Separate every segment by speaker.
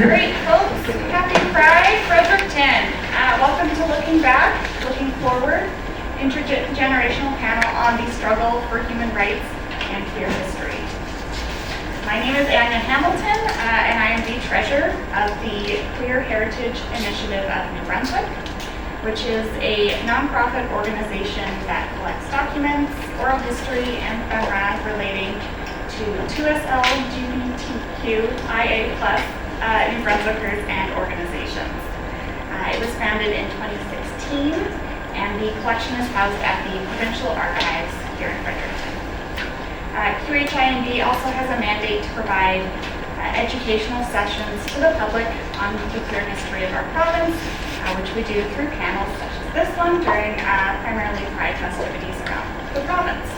Speaker 1: Great, folks. Happy Pride, Fredericton. Welcome to Looking Back, Looking Forward, Intergenerational panel on the struggle for human rights and queer history. My name is Anya Hamilton, and I am the treasurer of the Queer Heritage Initiative of New Brunswick, which is a nonprofit organization that collects documents, oral history, and ephemera relating to 2SLGBTQIA+ New Brunswickers and organizations. It was founded in 2016, and the collection is housed at the Provincial Archives here in Fredericton. QHINB also has a mandate to provide educational sessions to the public on the queer history of our province, which we do through panels such as this one during primarily Pride festivities around the province.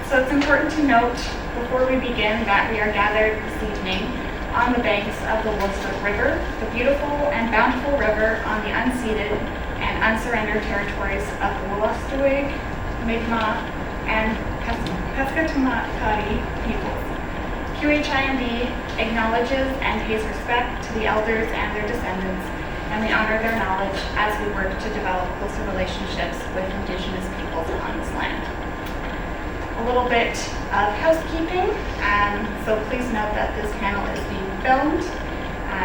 Speaker 1: So it's important to note before we begin that we are gathered this evening on the banks of the Brunswick River, the beautiful and bountiful river on the unceded and unsurrendered territories of the Wolastoqiyik, Mi'kmaq, and Pescataway peoples. QHINB acknowledges and pays respect to the elders and their descendants, and we honor their knowledge as we work to develop closer relationships with Indigenous peoples on this land. A little bit of housekeeping. So please note that this panel is being filmed.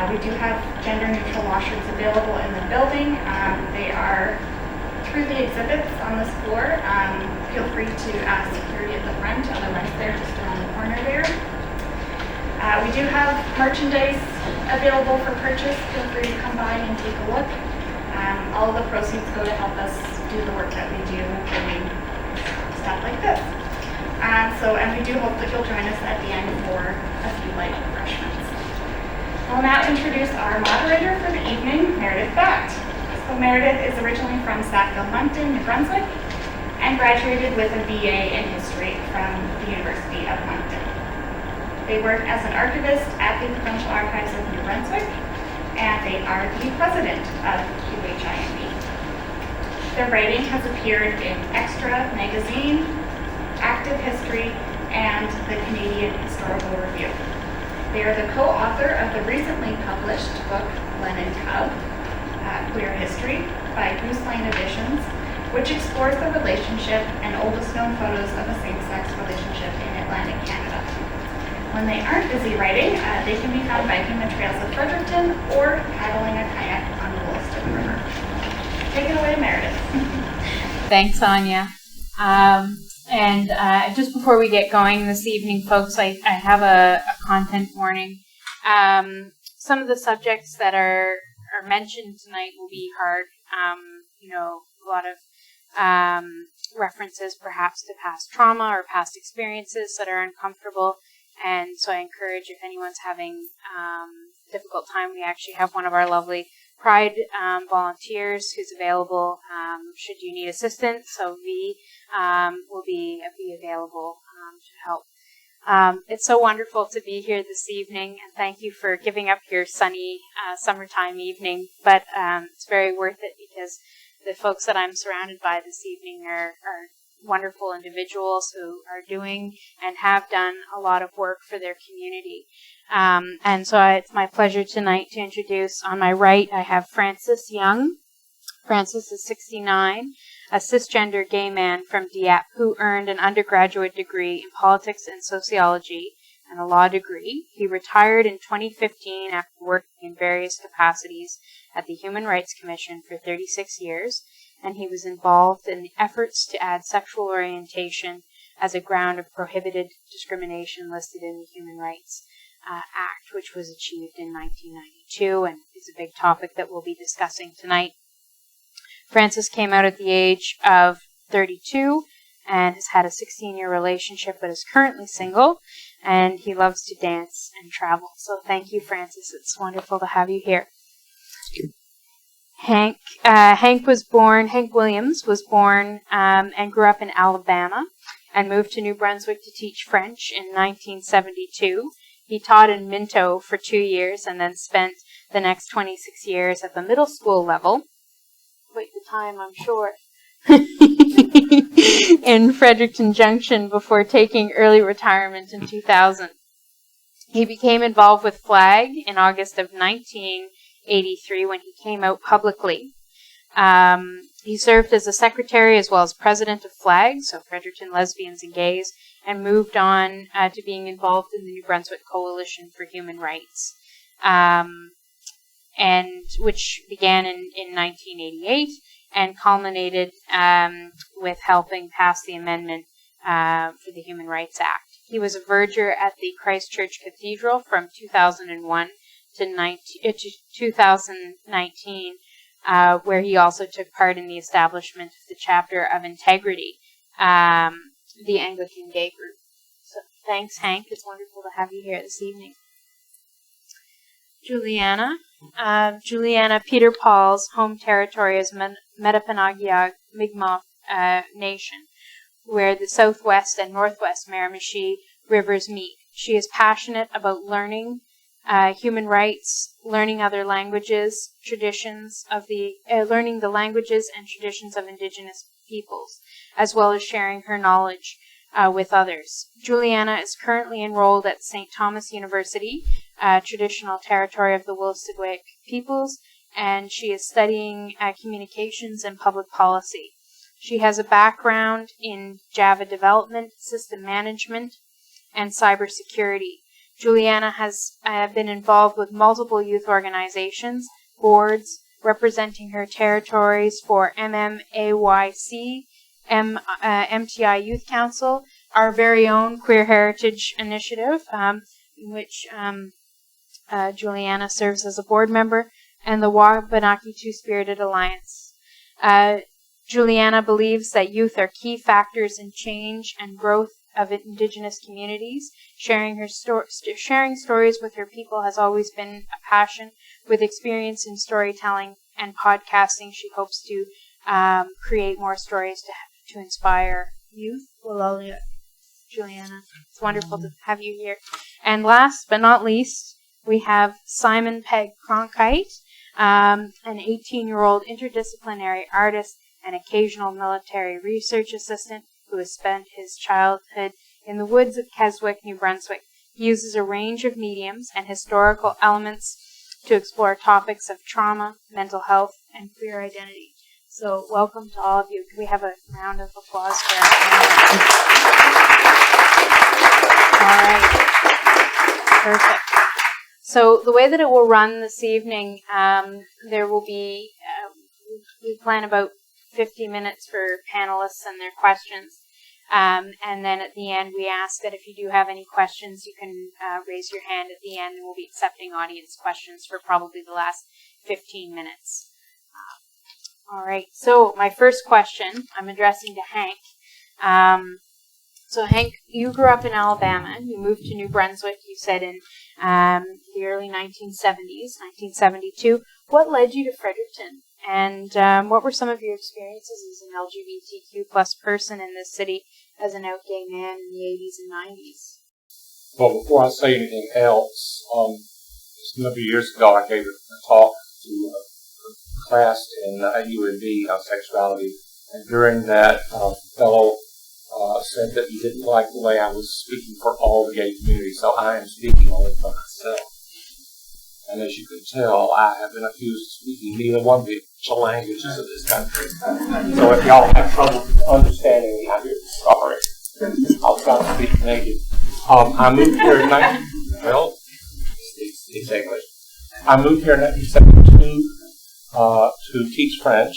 Speaker 1: We do have gender-neutral washrooms available in the building. They are through the exhibits on this floor. Feel free to ask security at the front, otherwise they're just around the corner there. We do have merchandise available for purchase. Feel free to come by and take a look. All of the proceeds go to help us do the work that we do, including stuff like this. And we do hope that you'll join us at the end for a few light refreshments. I'll now introduce our moderator for the evening, Meredith Bacht. So Meredith is originally from Sackville-Moncton, New Brunswick, and graduated with a BA in history from the University of Moncton. They work as an archivist at the Provincial Archives of New Brunswick, and they are the president of QHINB. Their writing has appeared in Extra magazine, Active History, and the Canadian Historical Review. They are the co-author of the recently published book, Lenin Cub, Queer History, by Goose Lane Editions, which explores the relationship and oldest known photos of a same-sex relationship in Atlantic Canada. When they aren't busy writing, they can be found biking the trails of Fredericton or paddling a kayak on the Wolastoqiyik River. Take it away, Meredith.
Speaker 2: Thanks, Anya. And just before we get going this evening, folks, I have a content warning. Some of the subjects that are mentioned tonight will be hard. A lot of references perhaps to past trauma or past experiences that are uncomfortable. And so I encourage, if anyone's having a difficult time, we actually have one of our lovely Pride volunteers who's available should you need assistance. So V will be available to help. It's so wonderful to be here this evening, and thank you for giving up your sunny summertime evening. But it's very worth it because the folks that I'm surrounded by this evening are wonderful individuals who are doing and have done a lot of work for their community. And so it's my pleasure tonight to introduce, on my right, I have Francis Young. Francis is 69, a cisgender gay man from Dieppe who earned an undergraduate degree in politics and sociology and a law degree. He retired in 2015 after working in various capacities at the Human Rights Commission for 36 years, and he was involved in the efforts to add sexual orientation as a ground of prohibited discrimination listed in the Human Rights Act, which was achieved in 1992 and is a big topic that we'll be discussing tonight. Francis came out at the age of 32 and has had a 16-year relationship but is currently single, and he loves to dance and travel. So thank you, Francis. It's wonderful to have you here.
Speaker 3: Thank you.
Speaker 2: Hank Williams was born and grew up in Alabama and moved to New Brunswick to teach French in 1972. He taught in Minto for 2 years and then spent the next 26 years at the middle school level. Wait the time, I'm sure. in Fredericton Junction before taking early retirement in 2000. He became involved with FLAG in August of 1983 when he came out publicly. He served as a secretary as well as president of FLAG, so Fredericton Lesbians and Gays, and moved on to being involved in the New Brunswick Coalition for Human Rights, and which began in 1988 and culminated with helping pass the amendment for the Human Rights Act. He was a verger at the Christchurch Cathedral from 2001 to 2019, where he also took part in the establishment of the Chapter of Integrity, the Anglican Gay Group. So thanks, Hank. It's wonderful to have you here this evening. Juliana. Juliana Peter Paul's home territory is Metapanagioc Mi'kmaq Nation, where the southwest and northwest Miramichi rivers meet. She is passionate about learning human rights, learning other languages, learning the languages and traditions of Indigenous peoples, as well as sharing her knowledge with others. Juliana is currently enrolled at St. Thomas University, traditional territory of the Wolastoqiyik peoples, and she is studying communications and public policy. She has a background in Java development, system management, and cybersecurity. Juliana has been involved with multiple youth organizations, boards, representing her territories for MMAYC, MTI Youth Council, our very own Queer Heritage Initiative, in which Juliana serves as a board member, and the Wabanaki Two-Spirited Alliance. Juliana believes that youth are key factors in change and growth of Indigenous communities. Sharing stories with her people has always been a passion. With experience in storytelling and podcasting, she hopes to create more stories to inspire youth. Well, Juliana, it's wonderful to have you here. And last but not least, we have Simon Pegg Cronkite, an 18-year-old interdisciplinary artist and occasional military research assistant who has spent his childhood in the woods of Keswick, New Brunswick. He uses a range of mediums and historical elements to explore topics of trauma, mental health, and queer identity. So welcome to all of you. Can we have a round of applause for that? All right. Perfect. So the way that it will run this evening, there will be, we plan about 50 minutes for panelists and their questions. And then at the end, we ask that if you do have any questions, you can raise your hand at the end, and we'll be accepting audience questions for probably the last 15 minutes. All right, so my first question I'm addressing to Hank. So Hank, you grew up in Alabama. You moved to New Brunswick, you said, in the early 1970s, 1972. What led you to Fredericton? And what were some of your experiences as an LGBTQ plus person in this city as an out gay man in the 80s and 90s?
Speaker 3: Well, before I say anything else, just a number of years ago I gave a talk to a class in UNB on sexuality, and during that, a fellow said that he didn't like the way I was speaking for all the gay community, so I am speaking only for myself. And as you can tell, I have been accused of speaking neither one of the official languages of this country. So if y'all have trouble understanding me, I'm sorry. I'll try to speak Canadian. I moved here in it's English. I moved here in 1972 to teach French.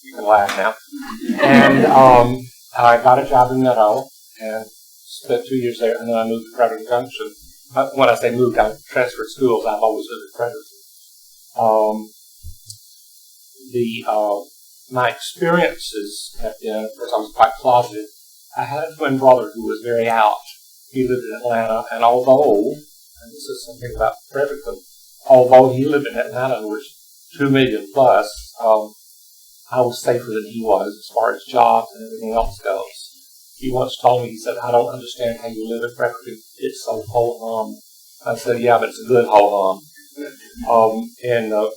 Speaker 3: You can laugh now. And I got a job in Meadow and spent 2 years there, and then I moved to Fredericton Junction. When I say moved, I transferred schools. I've always lived in Fredericton. My experiences have been, of course, I was quite closeted. I had a twin brother who was very out. He lived in Atlanta, and although, and this is something about Fredericton, although he lived in Atlanta, which 2 million plus, I was safer than he was as far as jobs and everything else goes. He once told me, he said, "I don't understand how you live in Fredericton. It's so ho-hum." I said, "Yeah, but it's a good ho-hum."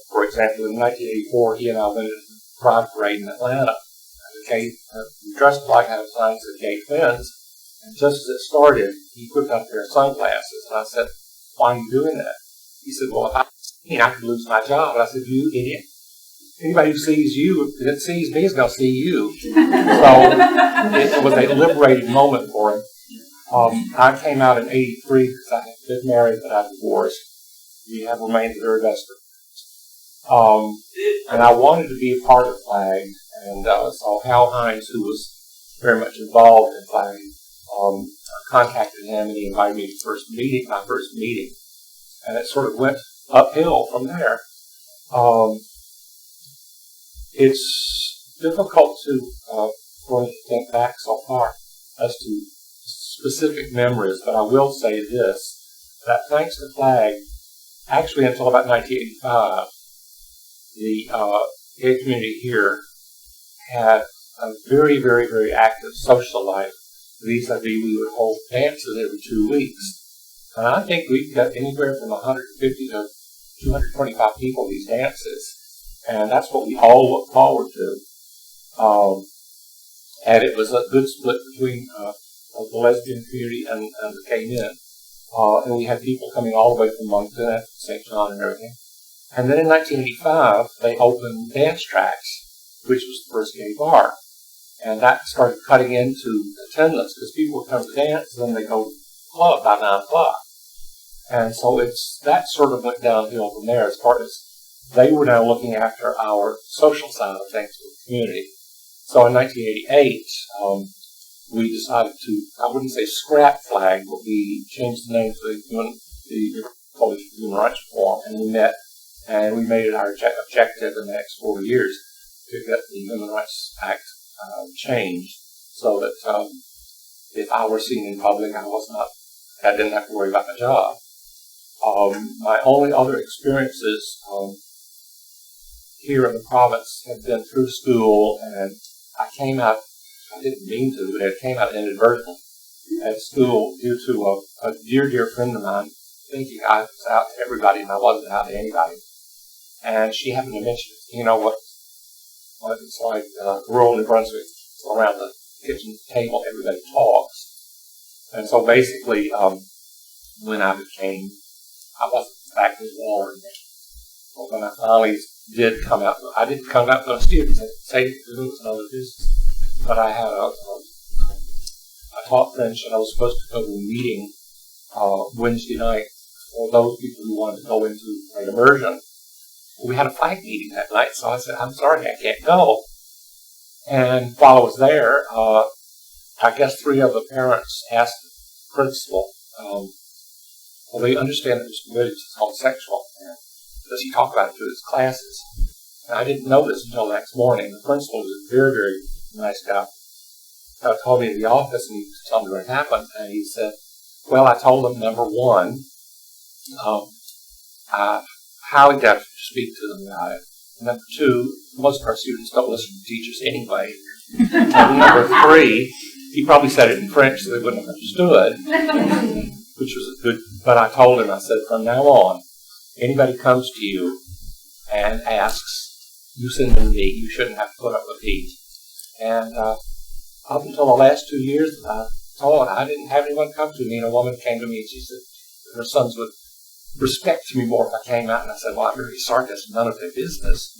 Speaker 3: For example, in 1984, he and I went to the Pride Parade in Atlanta. We dressed like, had signs of gay friends, And just as it started, he whipped out a pair of sunglasses, and I said, "Why are you doing that?" He said, "Well, if I could lose my job." And I said, "You idiot. Anybody who sees you, that sees me, is going to see you." So it was a liberating moment for him. I came out in '83 because I had been married, but I divorced. We have remained the very best friends. And I wanted to be a part of FLAG, and so Hal Hines, who was very much involved in FLAG, contacted him, and he invited me to my first meeting, and it sort of went uphill from there. It's difficult for me to think back so far as to specific memories, but I will say this, that thanks to FLAG, actually until about 1985, the gay community here had a very, very, very active social life. Vis-a-vis, we would hold dances every 2 weeks. And I think we've got anywhere from 150 to 225 people at these dances. And that's what we all look forward to. And it was a good split between the lesbian community and the gay men. And we had people coming all the way from Moncton, St. John, and everything. And then in 1985, they opened Dance Tracks, which was the first gay bar. And that started cutting into attendance because people would come to dance and then they go to the club by 9 o'clock. And so that sort of went downhill from there as far as they were now looking after our social side of things for the community. So in 1988, we decided to, I wouldn't say scrap FLAG, but we changed the name to the Coalition for Human Rights Reform, and we met, and we made it our objective in the next 4 years to get the Human Rights Act changed so that if I were seen in public, I didn't have to worry about my job. My only other experiences here in the province have been through school, and I came out, I didn't mean to, but it came out inadvertently at school due to a dear, dear friend of mine thinking I was out to everybody and I wasn't out to anybody. And she happened to mention, what it's like rural New Brunswick, around the kitchen table, everybody talks. And so basically, when I wasn't back in the wall or anything. But when I finally did come out, I didn't come out to the students and say it was another business. But I had I taught French, and I was supposed to go to a meeting Wednesday night for those people who wanted to go into an immersion. We had a FLAG meeting that night, so I said, "I'm sorry, I can't go." And while I was there, I guess 3 of the parents asked the principal, well, they understand that discrimination is called sexual, and does he talk about it to his classes? And I didn't know this until the next morning. The principal was a very, very nice guy. He called me to the office and he told me what happened, and he said, "Well, I told him, number one, how he got to speak to them about it. Number 2, most of our students don't listen to teachers anyway. And number 3, he probably said it in French so they wouldn't have understood," which was a good, but I told him, I said, "From now on, anybody comes to you and asks, you send them to me. You shouldn't have to put up with these." And up until the last 2 years that I taught, I didn't have anyone come to me. And a woman came to me and she said her sons would respect me more if I came out. And I said, "Well, I'm very sorry, that's none of their business."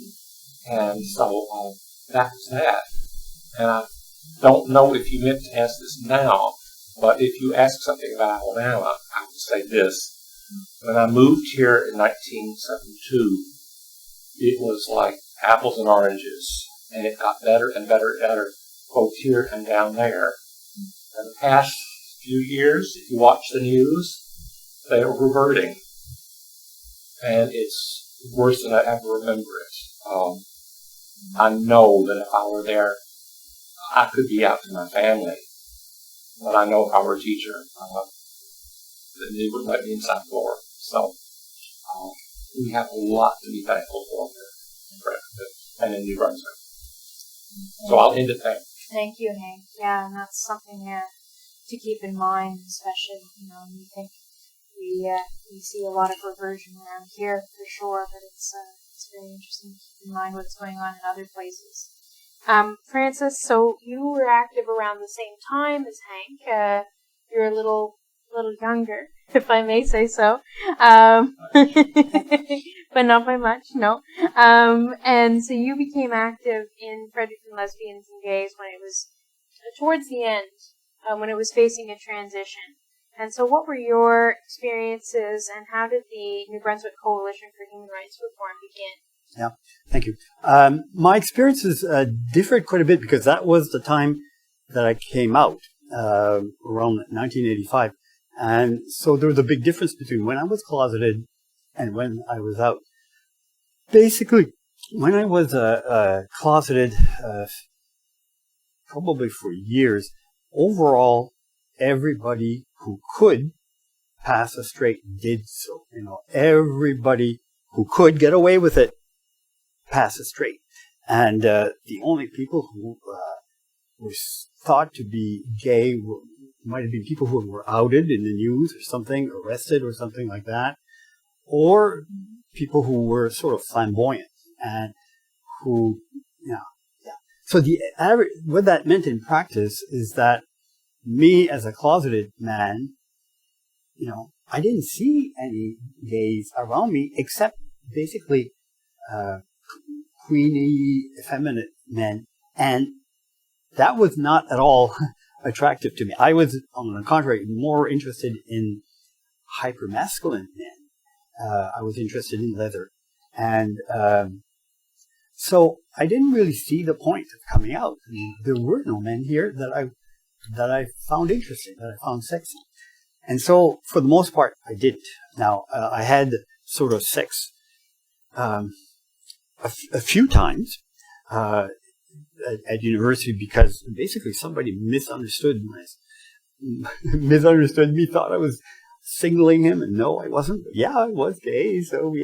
Speaker 3: And so that was that. And I don't know if you meant to ask this now, but if you ask something about Alabama, I would say this. When I moved here in 1972, it was like apples and oranges, and it got better and better and better, both here and down there. In the past few years, if you watch the news, they are reverting. And it's worse than I ever remember it. I know that if I were there, I could be out to my family. But I know if I were a teacher, then they wouldn't let me inside the door. So we have a lot to be thankful for here and in New Brunswick. So I'll end it there.
Speaker 2: Thank you, Hank. Yeah, and that's something to keep in mind, especially, when you think we see a lot of reversion around here for sure, but it's very interesting to keep in mind what's going on in other places. Francis, so you were active around the same time as Hank. You're a little younger, if I may say so. But not by much, no. And so you became active in Fredericton Lesbians and Gays when it was towards the end, when it was facing a transition. And so what were your experiences, and how did the New Brunswick Coalition for Human Rights Reform begin?
Speaker 4: Yeah, thank you. My experiences differed quite a bit because that was the time that I came out, around 1985. And so there was a big difference between when I was closeted and when I was out. Basically, when I was closeted, probably for years, overall, everybody who could pass as straight did so. You know, everybody who could get away with it pass as straight. And the only people who were thought to be gay might have been people who were outed in the news or something, arrested or something like that, or people who were sort of flamboyant and who, yeah. So what that meant in practice is that me as a closeted man, you know, I didn't see any gays around me except basically queenie, effeminate men, and that was not at all attractive to me. I was, on the contrary, more interested in hypermasculine men. I was interested in leather. And so I didn't really see the point of coming out. I mean, there were no men here that I found interesting, that I found sexy. And so, for the most part, I didn't. Now, I had sort of sex a few times at university because basically somebody misunderstood me, thought I was singling him, and no, I wasn't. Yeah, I was gay, so we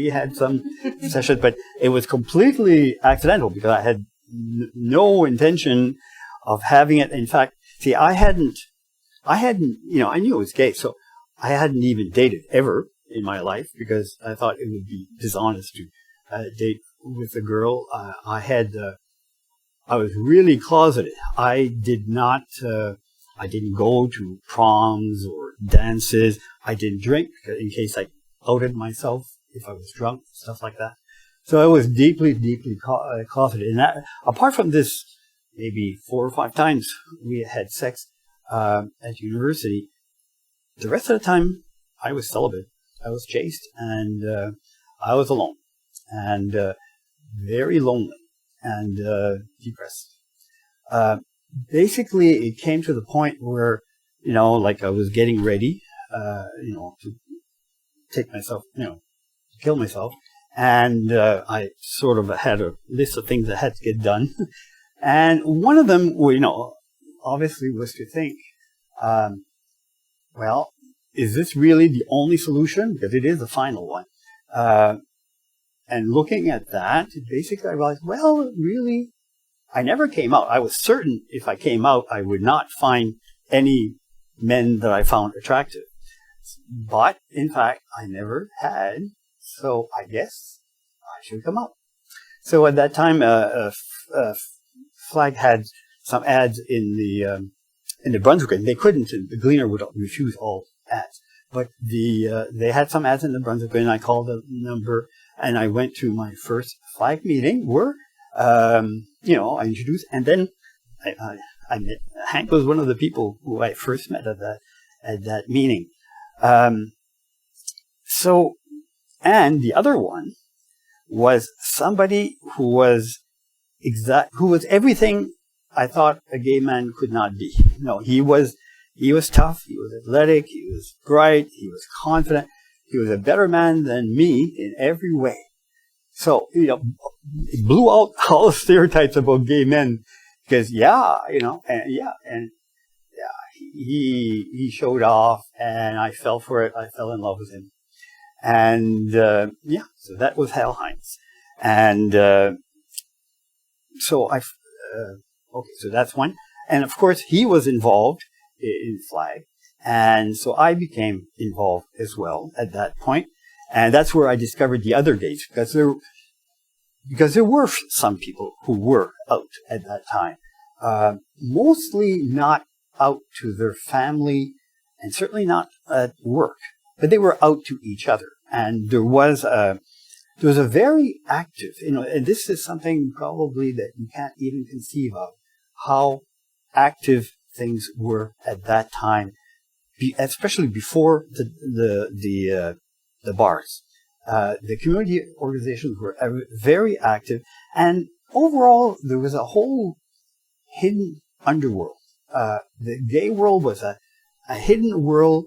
Speaker 4: had some sessions, but it was completely accidental because I had no intention of having it. In fact, see, I hadn't, you know, I knew I was gay, so I hadn't even dated ever in my life because I thought it would be dishonest to date with a girl. I was really closeted. I didn't go to proms or dances. I didn't drink in case I outed myself if I was drunk, stuff like that. So I was deeply, deeply closeted. And that, apart from this, maybe 4 or 5 times we had sex at university, the rest of the time I was celibate. I was chaste, and I was alone, and very lonely and depressed. Basically, it came to the point where, you know, like I was getting ready, you know, to take myself, you know, to kill myself. And I sort of had a list of things that had to get done. And one of them, you know, obviously was to think, well, is this really the only solution? Because it is the final one. And looking at that, basically I realized, well, really, I never came out. I was certain if I came out, I would not find any men that I found attractive. But, in fact, I never had, so I guess I should come out. So at that time, Flag had some ads in the Brunswick, and they couldn't, the Gleaner would refuse all ads. But they had some ads in the Brunswick, and I called the number, and I went to my first Flag meeting where, you know, I introduced, and then I met, Hank was one of the people who I first met at that meeting. So, and the other one was somebody who was everything I thought a gay man could not be. No, he was tough, he was athletic, he was bright, he was confident, he was a better man than me in every way. So, you know, it blew out all the stereotypes about gay men because, yeah, you know, he showed off, and I fell for it. I fell in love with him. And, yeah, so that was Hal Heinz. And, so okay, so that's one. And of course, he was involved in Flag. And so I became involved as well at that point. And that's where I discovered the other gays, because because there were some people who were out at that time, mostly not out to their family and certainly not at work, but they were out to each other. And there was a very active, and this is something probably that you can't even conceive of, how active things were at that time, especially before the bars. The community organizations were very active, and overall there was a whole hidden underworld. The gay world was a hidden world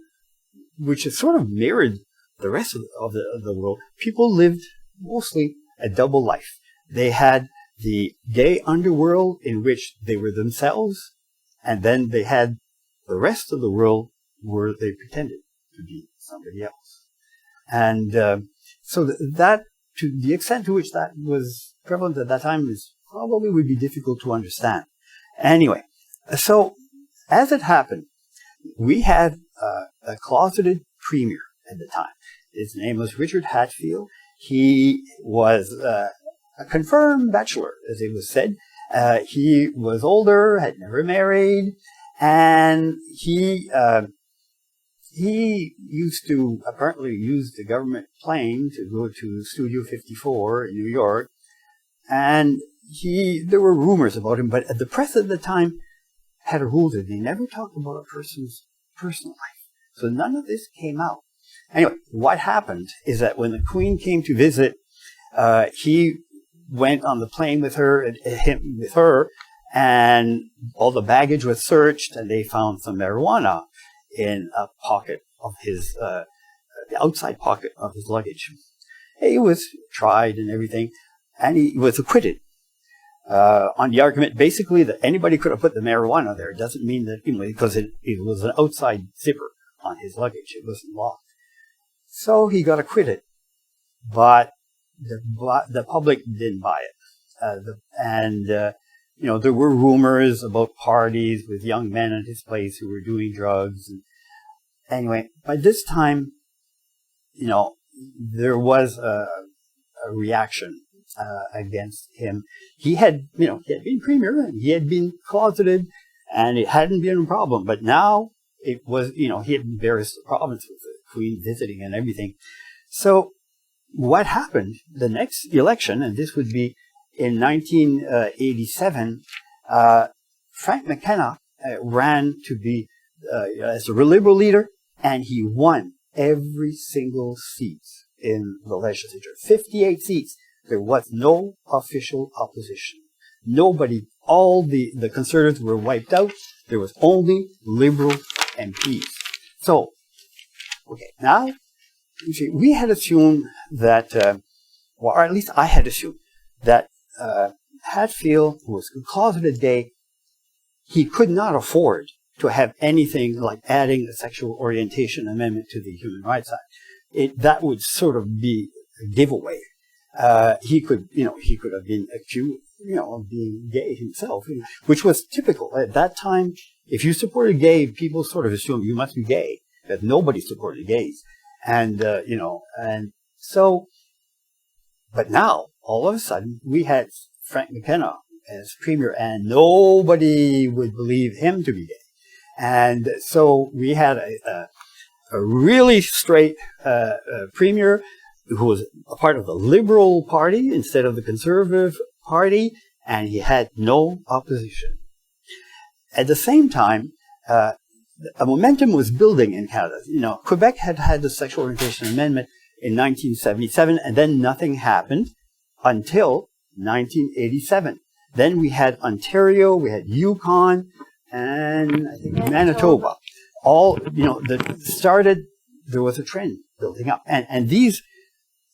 Speaker 4: which is sort of mirrored the rest of the world. People lived mostly a double life. They had the gay underworld in which they were themselves, and then they had the rest of the world where they pretended to be somebody else. And so that, to the extent to which that was prevalent at that time, is probably would be difficult to understand. Anyway, so as it happened, we had a closeted premier at the time. His name was Richard Hatfield. He was a confirmed bachelor, as it was said. He was older, had never married, and he used to apparently use the government plane to go to Studio 54 in New York. And there were rumors about him, but the press at the time had a rule that they never talked about a person's personal life. So none of this came out. Anyway, what happened is that when the Queen came to visit, he went on the plane with her, and all the baggage was searched, and they found some marijuana in a pocket of his, the outside pocket of his luggage. He was tried and everything, and he was acquitted. On the argument, basically, that anybody could have put the marijuana there. It doesn't mean that, because it was an outside zipper on his luggage. It wasn't locked. So he got acquitted, but the public didn't buy it. There were rumors about parties with young men at his place who were doing drugs. And anyway, by this time, there was a reaction against him. He had been premier, and he had been closeted, and it hadn't been a problem. But now it was, he had embarrassed the province with the Queen visiting and everything. So what happened the next election, and this would be in 1987, Frank McKenna ran to be as a Liberal leader, and he won every single seat in the legislature. 58 seats. There was no official opposition. Nobody, all the Conservatives were wiped out. There was only Liberal MPs. So, okay, now, you see, we had assumed that, or at least I had assumed, that Hatfield, who was closeted gay, he could not afford to have anything like adding a sexual orientation amendment to the Human Rights Act. That would sort of be a giveaway. He could have been accused, of being gay himself, which was typical at that time. If you supported gay, people sort of assumed you must be gay, that nobody supported gays. And so, but now, all of a sudden, we had Frank McKenna as premier, and nobody would believe him to be gay. And so we had a really straight premier who was a part of the Liberal Party instead of the Conservative Party, and he had no opposition. At the same time, a momentum was building in Canada. Quebec had the sexual orientation amendment in 1977, and then nothing happened until 1987. Then we had Ontario, we had Yukon, and I think Manitoba. All, there was a trend building up. And these,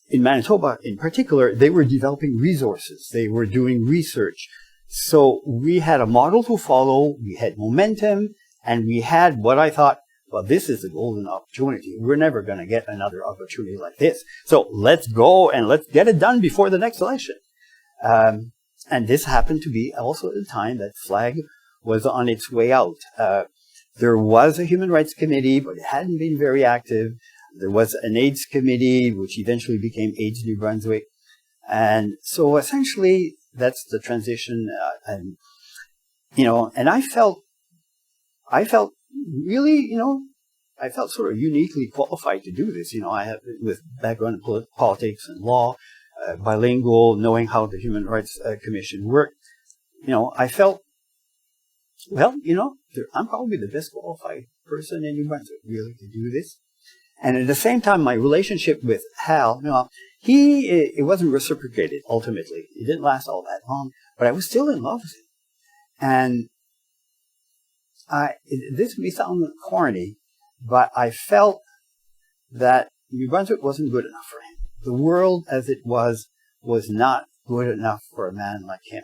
Speaker 4: in Manitoba in particular, they were developing resources. They were doing research. So we had a model to follow, we had momentum, and we had what I thought, well, this is a golden opportunity. We're never going to get another opportunity like this. So let's go and let's get it done before the next election. And this happened to be also the time that FLAG was on its way out. There was a Human Rights Committee, but it hadn't been very active. There was an AIDS Committee, which eventually became AIDS New Brunswick. And so essentially that's the transition, and I felt really, I felt sort of uniquely qualified to do this. I have, with background in politics and law, bilingual, knowing how the Human Rights Commission worked. I felt, well, I'm probably the best qualified person in New Brunswick really to do this. And at the same time, my relationship with Hal, it wasn't reciprocated ultimately. It didn't last all that long, but I was still in love with him. And this may sound corny, but I felt that New Brunswick wasn't good enough for him. The world as it was not good enough for a man like him.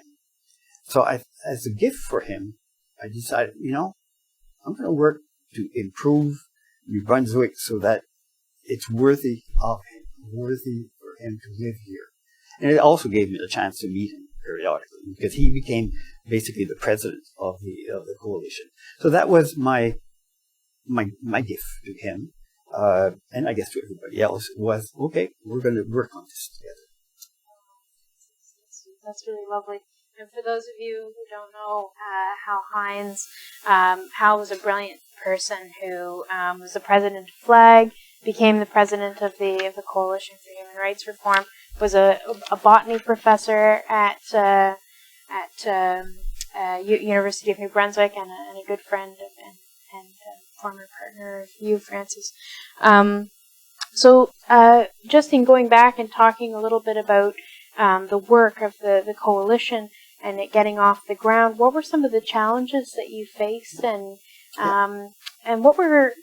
Speaker 4: So as a gift for him, I decided, I'm going to work to improve New Brunswick so that it's worthy of him, worthy for him to live here. And it also gave me the chance to meet him periodically, because he became basically the president of the coalition. So that was my gift to him, and I guess to everybody else, was, okay, we're going to work on this together.
Speaker 2: That's really lovely. And for those of you who don't know Hal Hines, Hal was a brilliant person who was the president of FLAG, became the president of the Coalition for Human Rights Reform, was a botany professor at University of New Brunswick, and a good friend and former partner of you, Francis. So just in going back and talking a little bit about the work of the coalition and it getting off the ground, what were some of the challenges that you faced, and what were,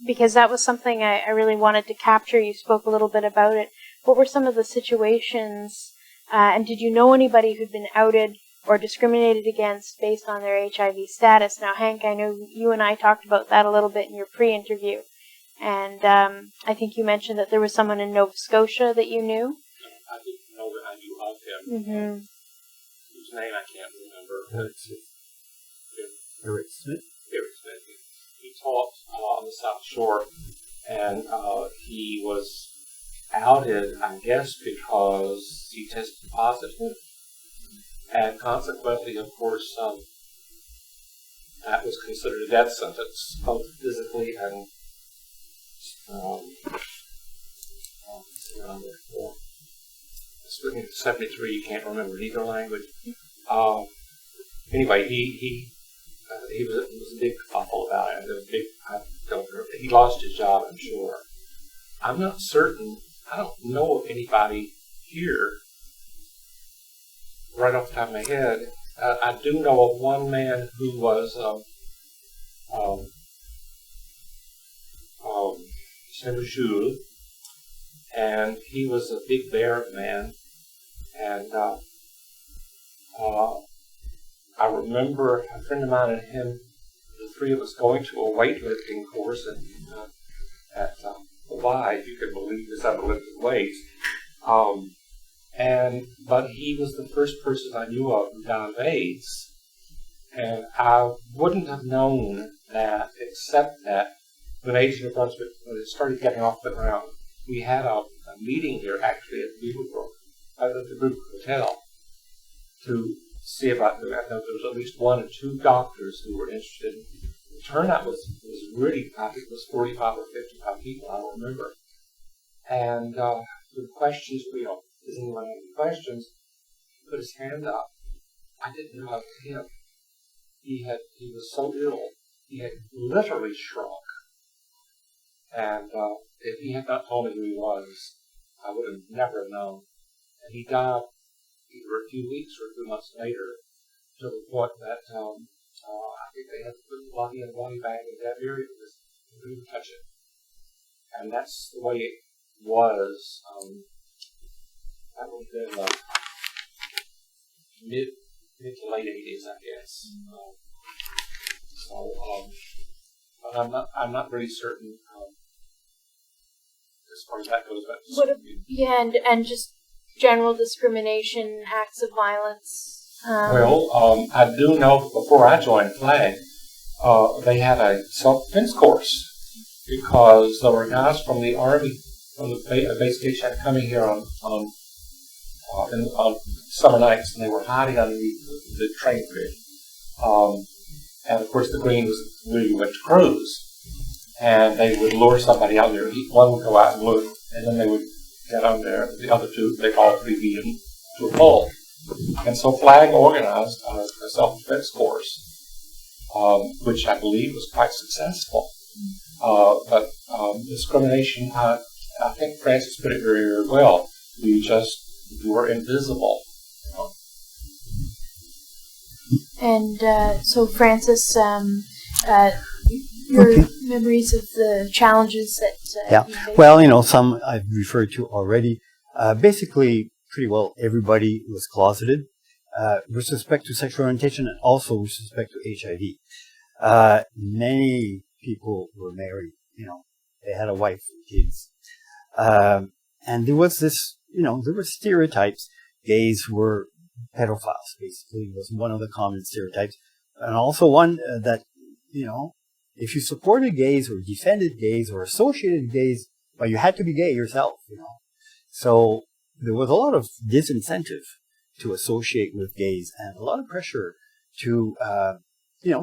Speaker 2: because that was something I really wanted to capture, you spoke a little bit about it, what were some of the situations, and did you know anybody who'd been outed or discriminated against based on their HIV status? Now, Hank, I know you and I talked about that a little bit in your pre-interview, and I think you mentioned that there was someone in Nova Scotia that you knew.
Speaker 3: I didn't know that I knew of him.
Speaker 2: Mm-hmm.
Speaker 3: Whose name I can't remember.
Speaker 4: Eric Smith.
Speaker 3: Eric Smith. He taught on the South Shore, and he was outed, I guess, because he tested positive. And consequently, of course, that was considered a death sentence, both physically and spring 73, you can't remember either language. Anyway, he was a big awful about it. He lost his job, I'm sure. I'm not certain. I don't know of anybody here right off the top of my head. I do know of one man who was Senator Jules, and he was a big bear man. And I remember a friend of mine and him, the three of us, going to a weightlifting course at Hawaii, if you can believe this, I've lifted weights. But he was the first person I knew of who died of AIDS. And I wouldn't have known that, except that when AIDS in New Brunswick, when it started getting off the ground, we had a meeting here actually at the Brunswick Hotel to see about it. I know there was at least 1 or 2 doctors who were interested. The turnout was really, I think it was 45 or 55 people, I don't remember. And the questions, does anyone have any questions? He put his hand up. I didn't know about him. He was so ill, he had literally shrunk. And if he had not told me who he was, I would have never known. And he died either a few weeks or a few months later, to the point that I think they had to put the body in a body bag in that area because they couldn't even touch it. And that's the way it was. That would have been mid to late 80s, I guess. But I'm not really certain as far as that goes.
Speaker 2: And just general discrimination, acts of violence.
Speaker 3: I do know before I joined FLAG, they had a self-defense course because there were guys from the Army, from the base station, coming here on on summer nights, and they were hiding underneath the train bridge. And of course, the green was where you went to cruise. And they would lure somebody out there. One would go out and look, and then they would get on there. The other two, they all three beat them to a pulp. And so Flag organized a self-defense course, which I believe was quite successful. But discrimination, I think Francis put it very, very well. You were invisible. You know?
Speaker 5: And so, Francis, your memories of the challenges that you faced?
Speaker 4: Well, some I've referred to already. Basically, pretty well everybody was closeted with respect to sexual orientation and also with respect to HIV. Many people were married, they had a wife and kids. And there was this, there were stereotypes. Gays were pedophiles, basically, was one of the common stereotypes. And also one that, if you supported gays or defended gays or associated gays, well, you had to be gay yourself, So there was a lot of disincentive to associate with gays and a lot of pressure to,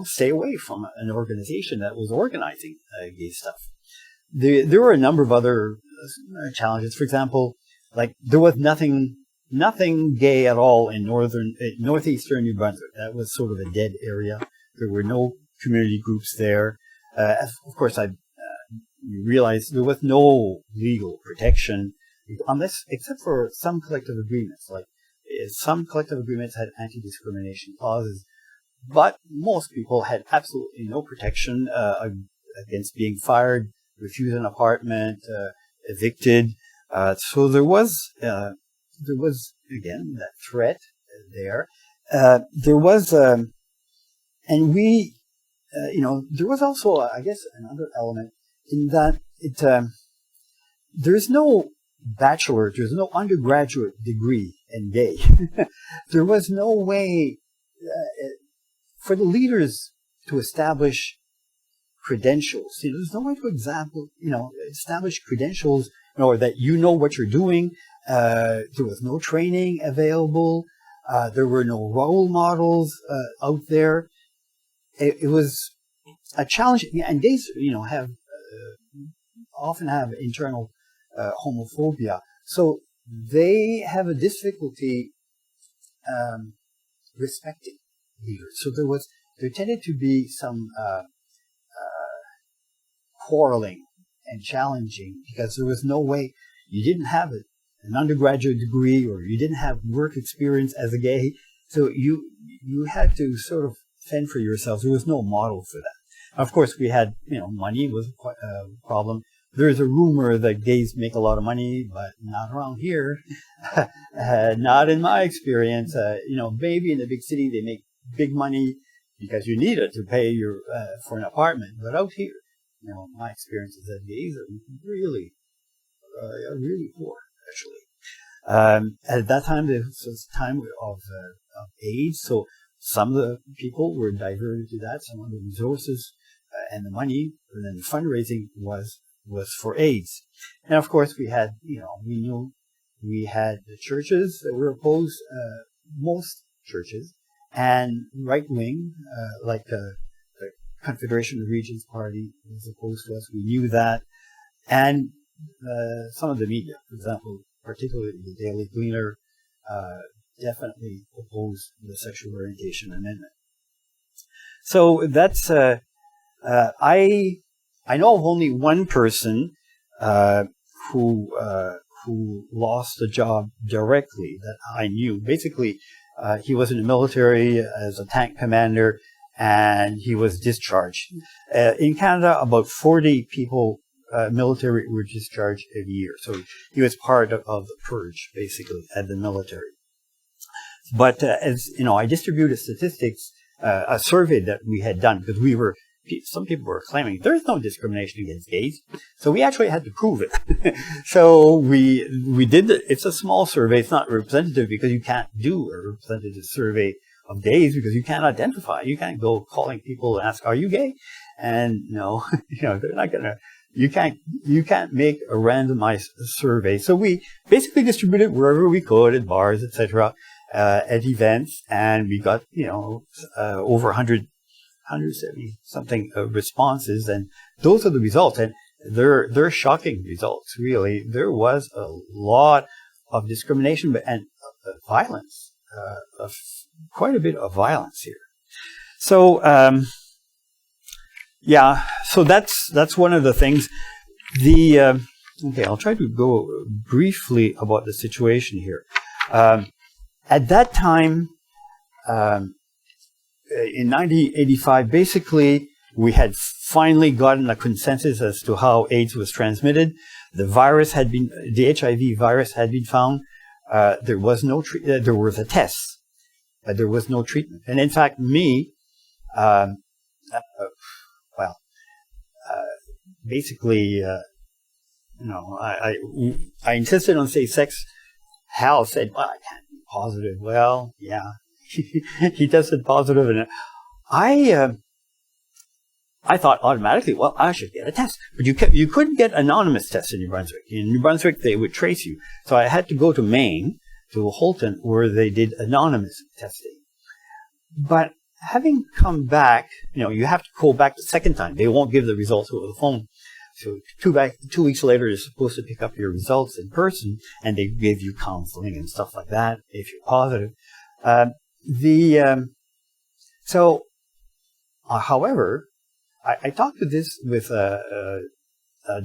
Speaker 4: stay away from an organization that was organizing gay stuff. There were a number of other challenges. For example, like there was nothing gay at all in northeastern New Brunswick. That was sort of a dead area. There were no community groups there. Of course, I realized there was no legal protection except for some collective agreements. Like some collective agreements had anti-discrimination clauses, but most people had absolutely no protection against being fired, refused an apartment, evicted. So there was again that threat there. There was, and we. There was also, I guess, another element in that there's no bachelor, there's no undergraduate degree in gay. There was no way for the leaders to establish credentials. There's no way to establish credentials, or that what you're doing. There was no training available. There were no role models out there. It was a challenge, and gays, often have internal homophobia, so they have a difficulty respecting leaders. So there tended to be some quarreling and challenging because there was no way. You didn't have an undergraduate degree, or you didn't have work experience as a gay, so you had to sort of fend for yourselves. There was no model for that. Of course, we had, money was a problem. There's a rumor that gays make a lot of money, but not around here. Not in my experience. Maybe in the big city they make big money because you need it to pay for an apartment. But out here, my experience is that gays are really poor, actually. At that time, there was a time of AIDS, so some of the people were diverted to that. Some of the resources and the money, and then the fundraising was for AIDS. And of course, we had, we knew we had the churches that were opposed, most churches, and right wing, like the Confederation of Regions Party was opposed to us. We knew that, and some of the media, for example, particularly the Daily Gleaner, definitely opposed the sexual orientation amendment. So that's I know of only one person who lost a job directly that I knew. Basically, he was in the military as a tank commander, and he was discharged. In Canada, about 40 people military were discharged every year. So he was part of the purge, basically, at the military. But as I distributed statistics, a survey that we had done, because some people were claiming there's no discrimination against gays. So we actually had to prove it. So we did it. It's a small survey. It's not representative because you can't do a representative survey of gays because you can't identify. You can't go calling people and ask, are you gay? And no, they're not going to You can't make a randomized survey. So we basically distributed wherever we could, at bars, etc., at events, and we got, over 170 something responses, and those are the results, and they're shocking results, really. There was a lot of discrimination and violence, quite a bit of violence here. So, so that's one of the things. Okay, I'll try to go briefly about the situation here. At that time, in 1985, basically, we had finally gotten a consensus as to how AIDS was transmitted. The HIV virus had been found. There was no there was a test, but there was no treatment. And in fact, basically, I insisted on safe sex. Hal said, well, I can't be positive. Well, yeah, he tested positive, and I thought automatically, well, I should get a test. But you couldn't get anonymous tests in New Brunswick. In New Brunswick, they would trace you. So I had to go to Maine, to Holton, where they did anonymous testing. But having come back, you have to go back the second time. They won't give the results over the phone. So 2 weeks later, you're supposed to pick up your results in person, and they give you counseling and stuff like that if you're positive. However, I talked with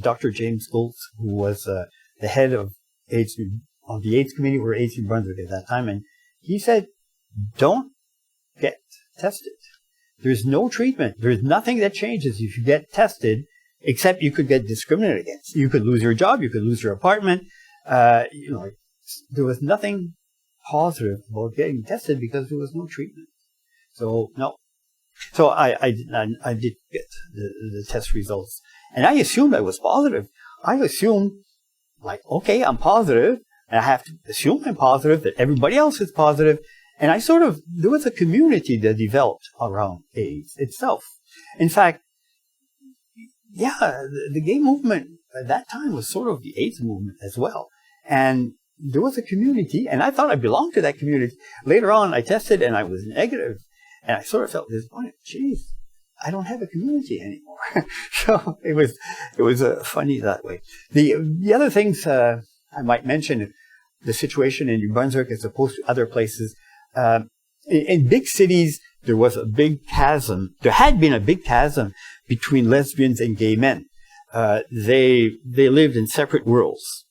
Speaker 4: Dr. James Goltz, who was the head of the AIDS committee or AIDS New Brunswick at that time, and he said, don't get tested. There's no treatment. There's nothing that changes if you get tested, except you could get discriminated against. You could lose your job. You could lose your apartment. There was nothing positive about getting tested because there was no treatment. So, no. So I did get the test results. And I assumed I was positive. I assumed, okay, I'm positive, and I have to assume I'm positive, that everybody else is positive. And there was a community that developed around AIDS itself. In fact, the gay movement at that time was sort of the AIDS movement as well. And there was a community, and I thought I belonged to that community. Later on, I tested, and I was negative. And I sort of felt disappointed. Geez, I don't have a community anymore. So it was funny that way. The other things I might mention, the situation in New Brunswick as opposed to other places. In big cities, there was a big chasm. There had been a big chasm between lesbians and gay men. They lived in separate worlds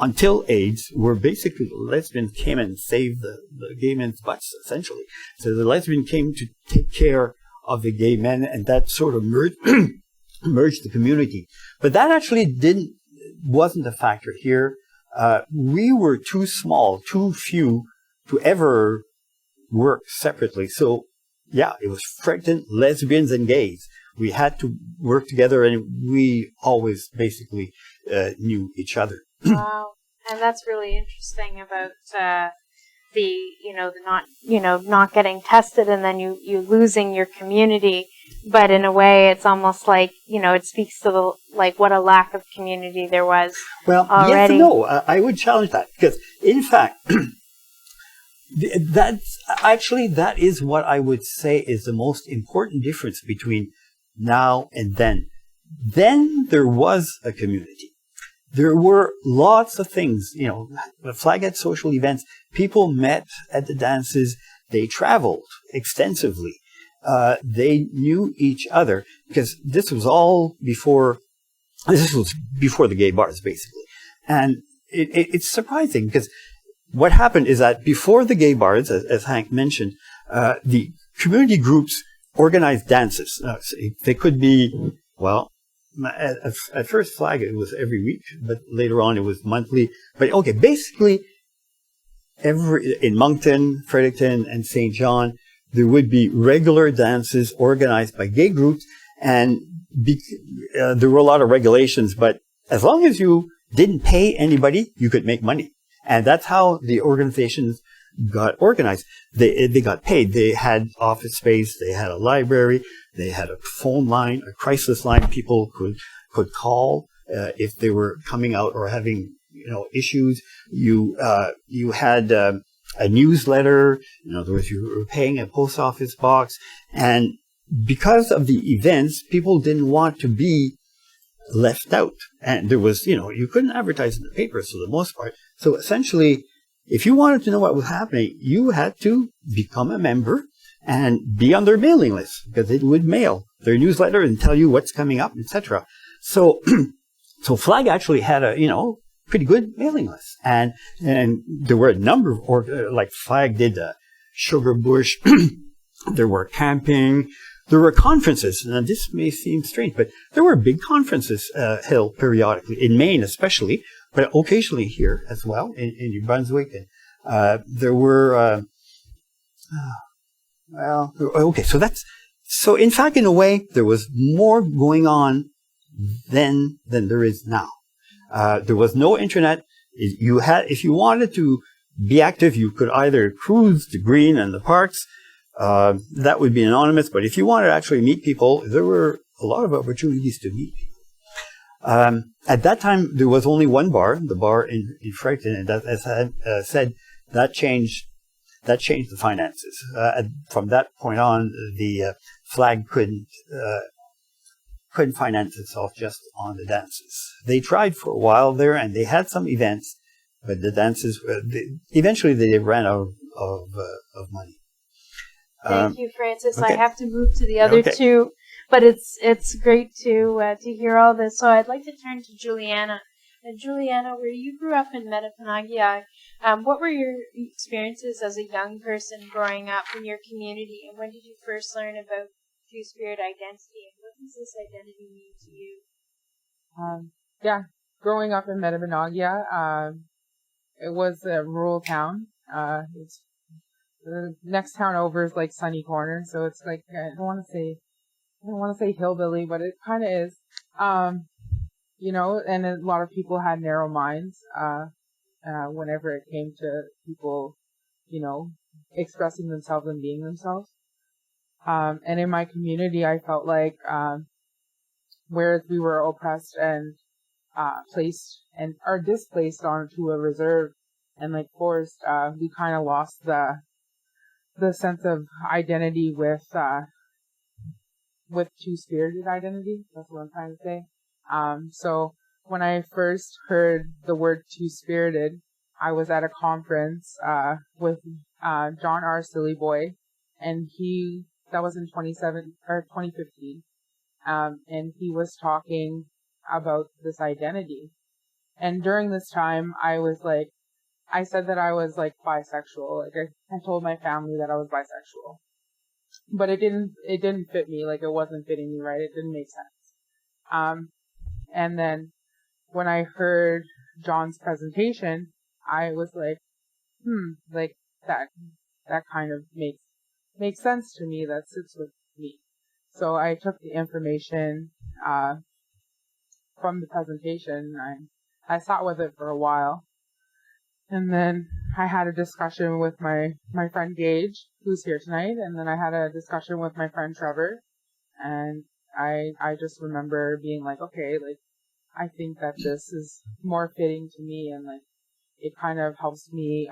Speaker 4: until AIDS, where basically the lesbians came and saved the gay men's butts, essentially. So the lesbian came to take care of the gay men, and that sort of merged the community. But that actually wasn't a factor here. We were too small, too few to ever work separately. So, it was pregnant lesbians and gays. We had to work together, and we always basically knew each other.
Speaker 2: Wow, and that's really interesting about the not getting tested, and then you losing your community. But in a way, it's almost like it speaks to what a lack of community there was.
Speaker 4: Well,
Speaker 2: already.
Speaker 4: Yes and no. I would challenge that, because in fact, that is what I would say is the most important difference between now and then. Then there was a community. There were lots of things, the flag at social events. People met at the dances. They traveled extensively. They knew each other, because this was before the gay bars, basically. And it's surprising, because what happened is that before the gay bars, as Hank mentioned, the community groups organized dances. They could be, at first flag it was every week, but later on it was monthly. But okay, basically, in Moncton, Fredericton, and St. John, there would be regular dances organized by gay groups, and there were a lot of regulations, but as long as you didn't pay anybody, you could make money. And that's how the organizations got organized. They got paid. They had office space. They had a library. They had a phone line, a crisis line. People could call if they were coming out or having issues. You had a newsletter. In other words, you were paying a post office box, and because of the events, people didn't want to be left out. And there was, you couldn't advertise in the paper for the most part. So essentially, if you wanted to know what was happening, you had to become a member and be on their mailing list, because they would mail their newsletter and tell you what's coming up, etc. So, so Flag actually had a, pretty good mailing list. And there were a number of, like Flag did Sugar Bush, there were camping, there were conferences. Now, this may seem strange, but there were big conferences held periodically, in Maine especially, but occasionally here as well, in New Brunswick. And there were, so in fact, in a way, there was more going on then than there is now. There was no internet. If you wanted to be active, you could either cruise the green and the parks. That would be anonymous. But if you wanted to actually meet people, there were a lot of opportunities to meet people. At that time, there was only one bar, the bar in Fredericton, and that, as I said, that changed the finances. From that point on, the Flag couldn't finance itself just on the dances. They tried for a while there, and they had some events, but the dances eventually they ran out of money.
Speaker 2: Thank you, Francis.
Speaker 4: Okay.
Speaker 2: I have to move to the other two, but it's great to hear all this. So I'd like to turn to Juliana. Juliana, where you grew up in Metapanagia, what were your experiences as a young person growing up in your community, and when did you first learn about Two-Spirit identity, and what does this identity mean to you?
Speaker 6: Growing up in Metapanagia, it was a rural town. It's the next town over is like Sunny Corner, so it's like I don't want to say hillbilly, but it kind of is. And a lot of people had narrow minds whenever it came to people, expressing themselves and being themselves. And in my community, I felt like whereas we were oppressed and placed and are displaced onto a reserve and like forced, we kind of lost the sense of identity with two-spirited identity. That's what I'm trying to say. So when I first heard the word two-spirited, I was at a conference with John R. Sillyboy, and that was in 2015. And he was talking about this identity. And during this time, I said that I was like bisexual. Like I told my family that I was bisexual, but it didn't fit me. Like it wasn't fitting me right. It didn't make sense. And then when I heard John's presentation, I was like, like that kind of makes sense to me. That sits with me. So I took the information from the presentation. I sat with it for a while, and then I had a discussion with my friend Gage, who's here tonight, and then I had a discussion with my friend Trevor, and I just remember being like, okay, like I think that this is more fitting to me, and like it kind of helps me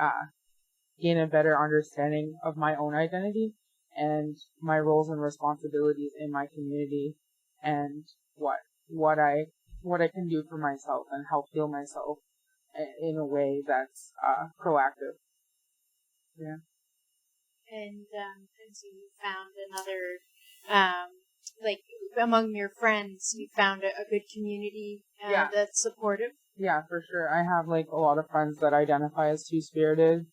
Speaker 6: gain a better understanding of my own identity and my roles and responsibilities in my community, and what I can do for myself and help heal myself in a way that's proactive. Yeah.
Speaker 2: And so you found another, like among your friends, you found a good community that's supportive.
Speaker 6: Yeah, for sure. I have like a lot of friends that identify as two-spirited.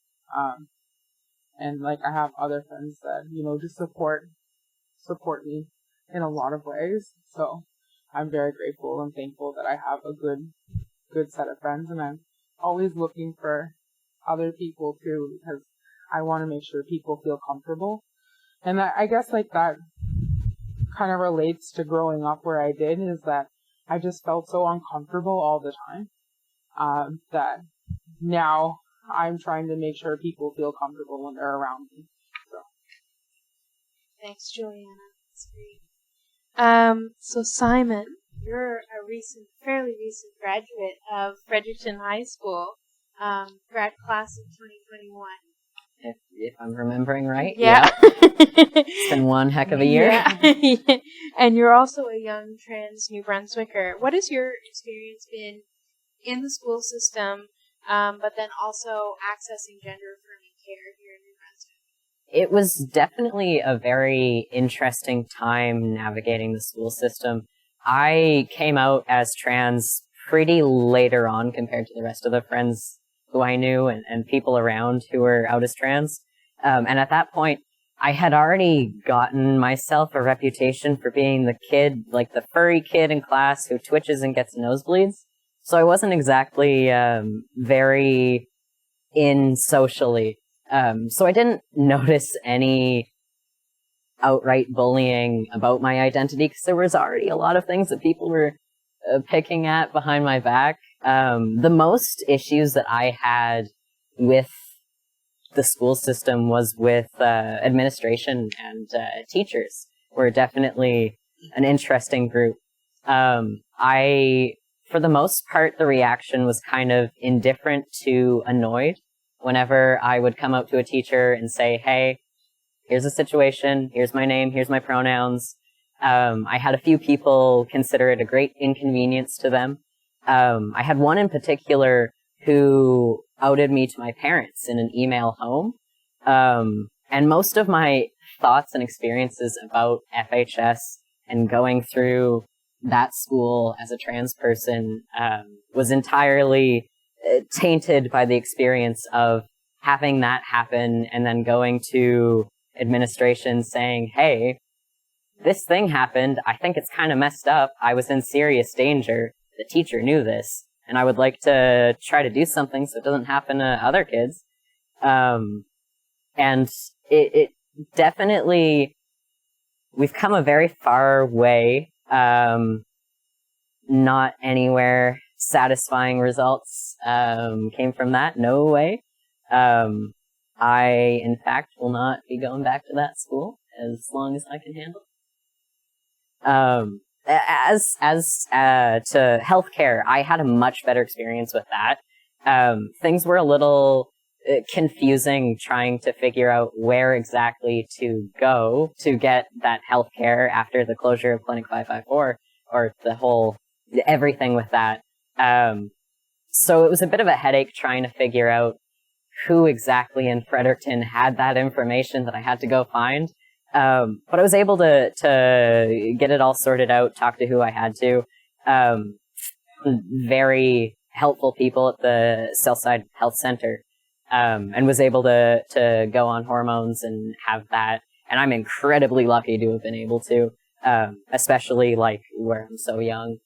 Speaker 6: And like I have other friends that, just support me in a lot of ways. So I'm very grateful and thankful that I have a good set of friends, and I'm always looking for other people too, because I want to make sure people feel comfortable. And I guess like that kind of relates to growing up where I did, is that I just felt so uncomfortable all the time, that now I'm trying to make sure people feel comfortable when they're around me. So.
Speaker 5: Thanks, Juliana. That's great. So Simon, you're a fairly recent graduate of Fredericton High School, grad class of 2021.
Speaker 7: If I'm remembering right.
Speaker 5: Yeah.
Speaker 7: It's been one heck of a year.
Speaker 5: Yeah. And you're also a young trans New Brunswicker. What has your experience been in the school system, but then also accessing gender-affirming care here in New Brunswick?
Speaker 7: It was definitely a very interesting time navigating the school system. I came out as trans pretty later on compared to the rest of the friends who I knew and people around who were out as trans. And at that point, I had already gotten myself a reputation for being the kid, like the furry kid in class who twitches and gets nosebleeds. So I wasn't exactly very in socially. So I didn't notice any outright bullying about my identity because there was already a lot of things that people were picking at behind my back. The most issues that I had with the school system was with administration and teachers were definitely an interesting group. For the most part, the reaction was kind of indifferent to annoyed whenever I would come out to a teacher and say, hey, here's the situation, here's my name, here's my pronouns. I had a few people consider it a great inconvenience to them. I had one in particular who outed me to my parents in an email home. And most of my thoughts and experiences about FHS and going through that school as a trans person was entirely tainted by the experience of having that happen and then going to administration saying, hey, this thing happened. I think it's kind of messed up. I was in serious danger. The teacher knew this, and I would like to try to do something so it doesn't happen to other kids. And it definitely, we've come a very far way. Not anywhere satisfying results came from that. No way. I, in fact, will not be going back to that school as long as I can handle. As to healthcare, I had a much better experience with that. Things were a little confusing trying to figure out where exactly to go to get that healthcare after the closure of Clinic 554, or the whole everything with that. So it was a bit of a headache trying to figure out who exactly in Fredericton had that information that I had to go find. But I was able to get it all sorted out, talk to who I had to. Very helpful people at the Southside Health Center, and was able to go on hormones and have that. And I'm incredibly lucky to have been able to, especially like where I'm so young.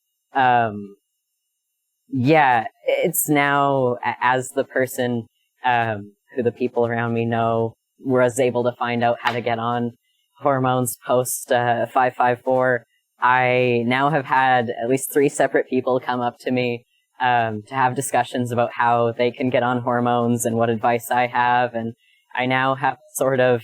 Speaker 7: Yeah, it's now as the person who the people around me know, was able to find out how to get on hormones post 554. I now have had at least 3 separate people come up to me to have discussions about how they can get on hormones and what advice I have, and I now have sort of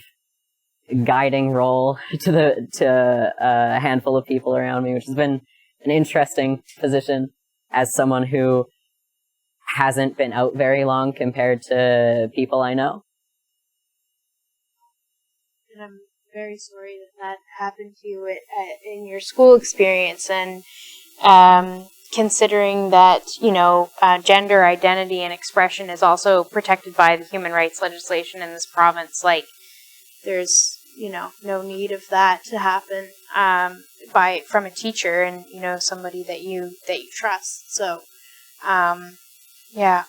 Speaker 7: guiding role to a handful of people around me, which has been an interesting position as someone who hasn't been out very long compared to people I know.
Speaker 5: And I'm very sorry that happened to you in your school experience, and considering that, gender identity and expression is also protected by the human rights legislation in this province, like, there's, no need of that to happen from a teacher and, somebody that you trust. So, yeah.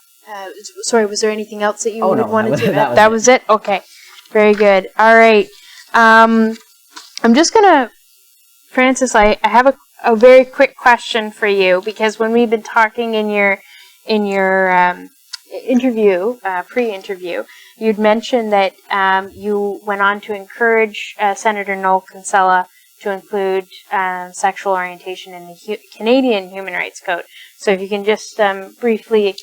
Speaker 5: Sorry, was there anything else that you wanted to add? That was it? Okay. Very good. All right. I'm just going to, Francis, I have a very quick question for you, because when we've been talking in your interview, pre-interview, you'd mentioned that you went on to encourage Senator Noel Kinsella to include sexual orientation in the Canadian Human Rights Code. So if you can just briefly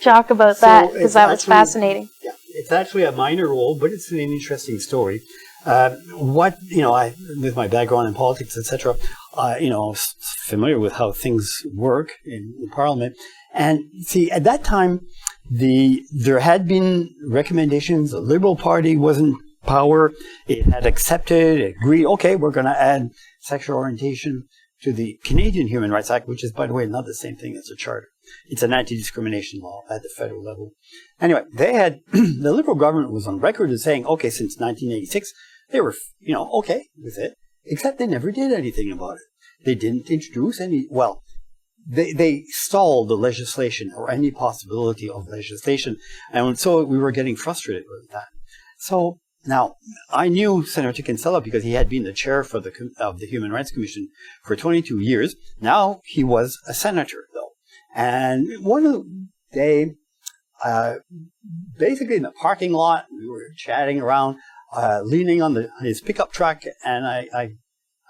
Speaker 5: talk about that, because that was fascinating.
Speaker 4: Yeah, it's actually a minor role, but it's an interesting story. With my background in politics, etc., familiar with how things work in Parliament. And see, at that time, there had been recommendations. The Liberal Party was in power. It had accepted, agreed, okay, we're going to add sexual orientation to the Canadian Human Rights Act, which is, by the way, not the same thing as a charter. It's an anti-discrimination law at the federal level. Anyway, the Liberal government was on record as saying, okay, since 1986, they were, okay with it, except they never did anything about it. They didn't introduce they stalled the legislation or any possibility of legislation. And so we were getting frustrated with that. So now, I knew Senator Kinsella because he had been the chair of the Human Rights Commission for 22 years. Now he was a senator, though. And one day, basically in the parking lot, we were chatting around, leaning on his pickup truck, and I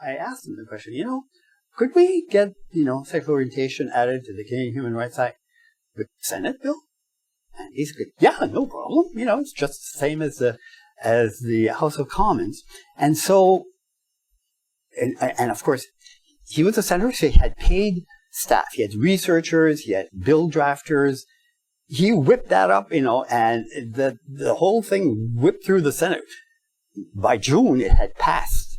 Speaker 4: asked him the question, could we get, sexual orientation added to the Canadian Human Rights Act with the Senate bill? And he said, yeah, no problem. It's just the same as the House of Commons. And so, and of course, he was a senator, so he had paid staff. He had researchers, he had bill drafters. He whipped that up, and the whole thing whipped through the Senate. By June, it had passed.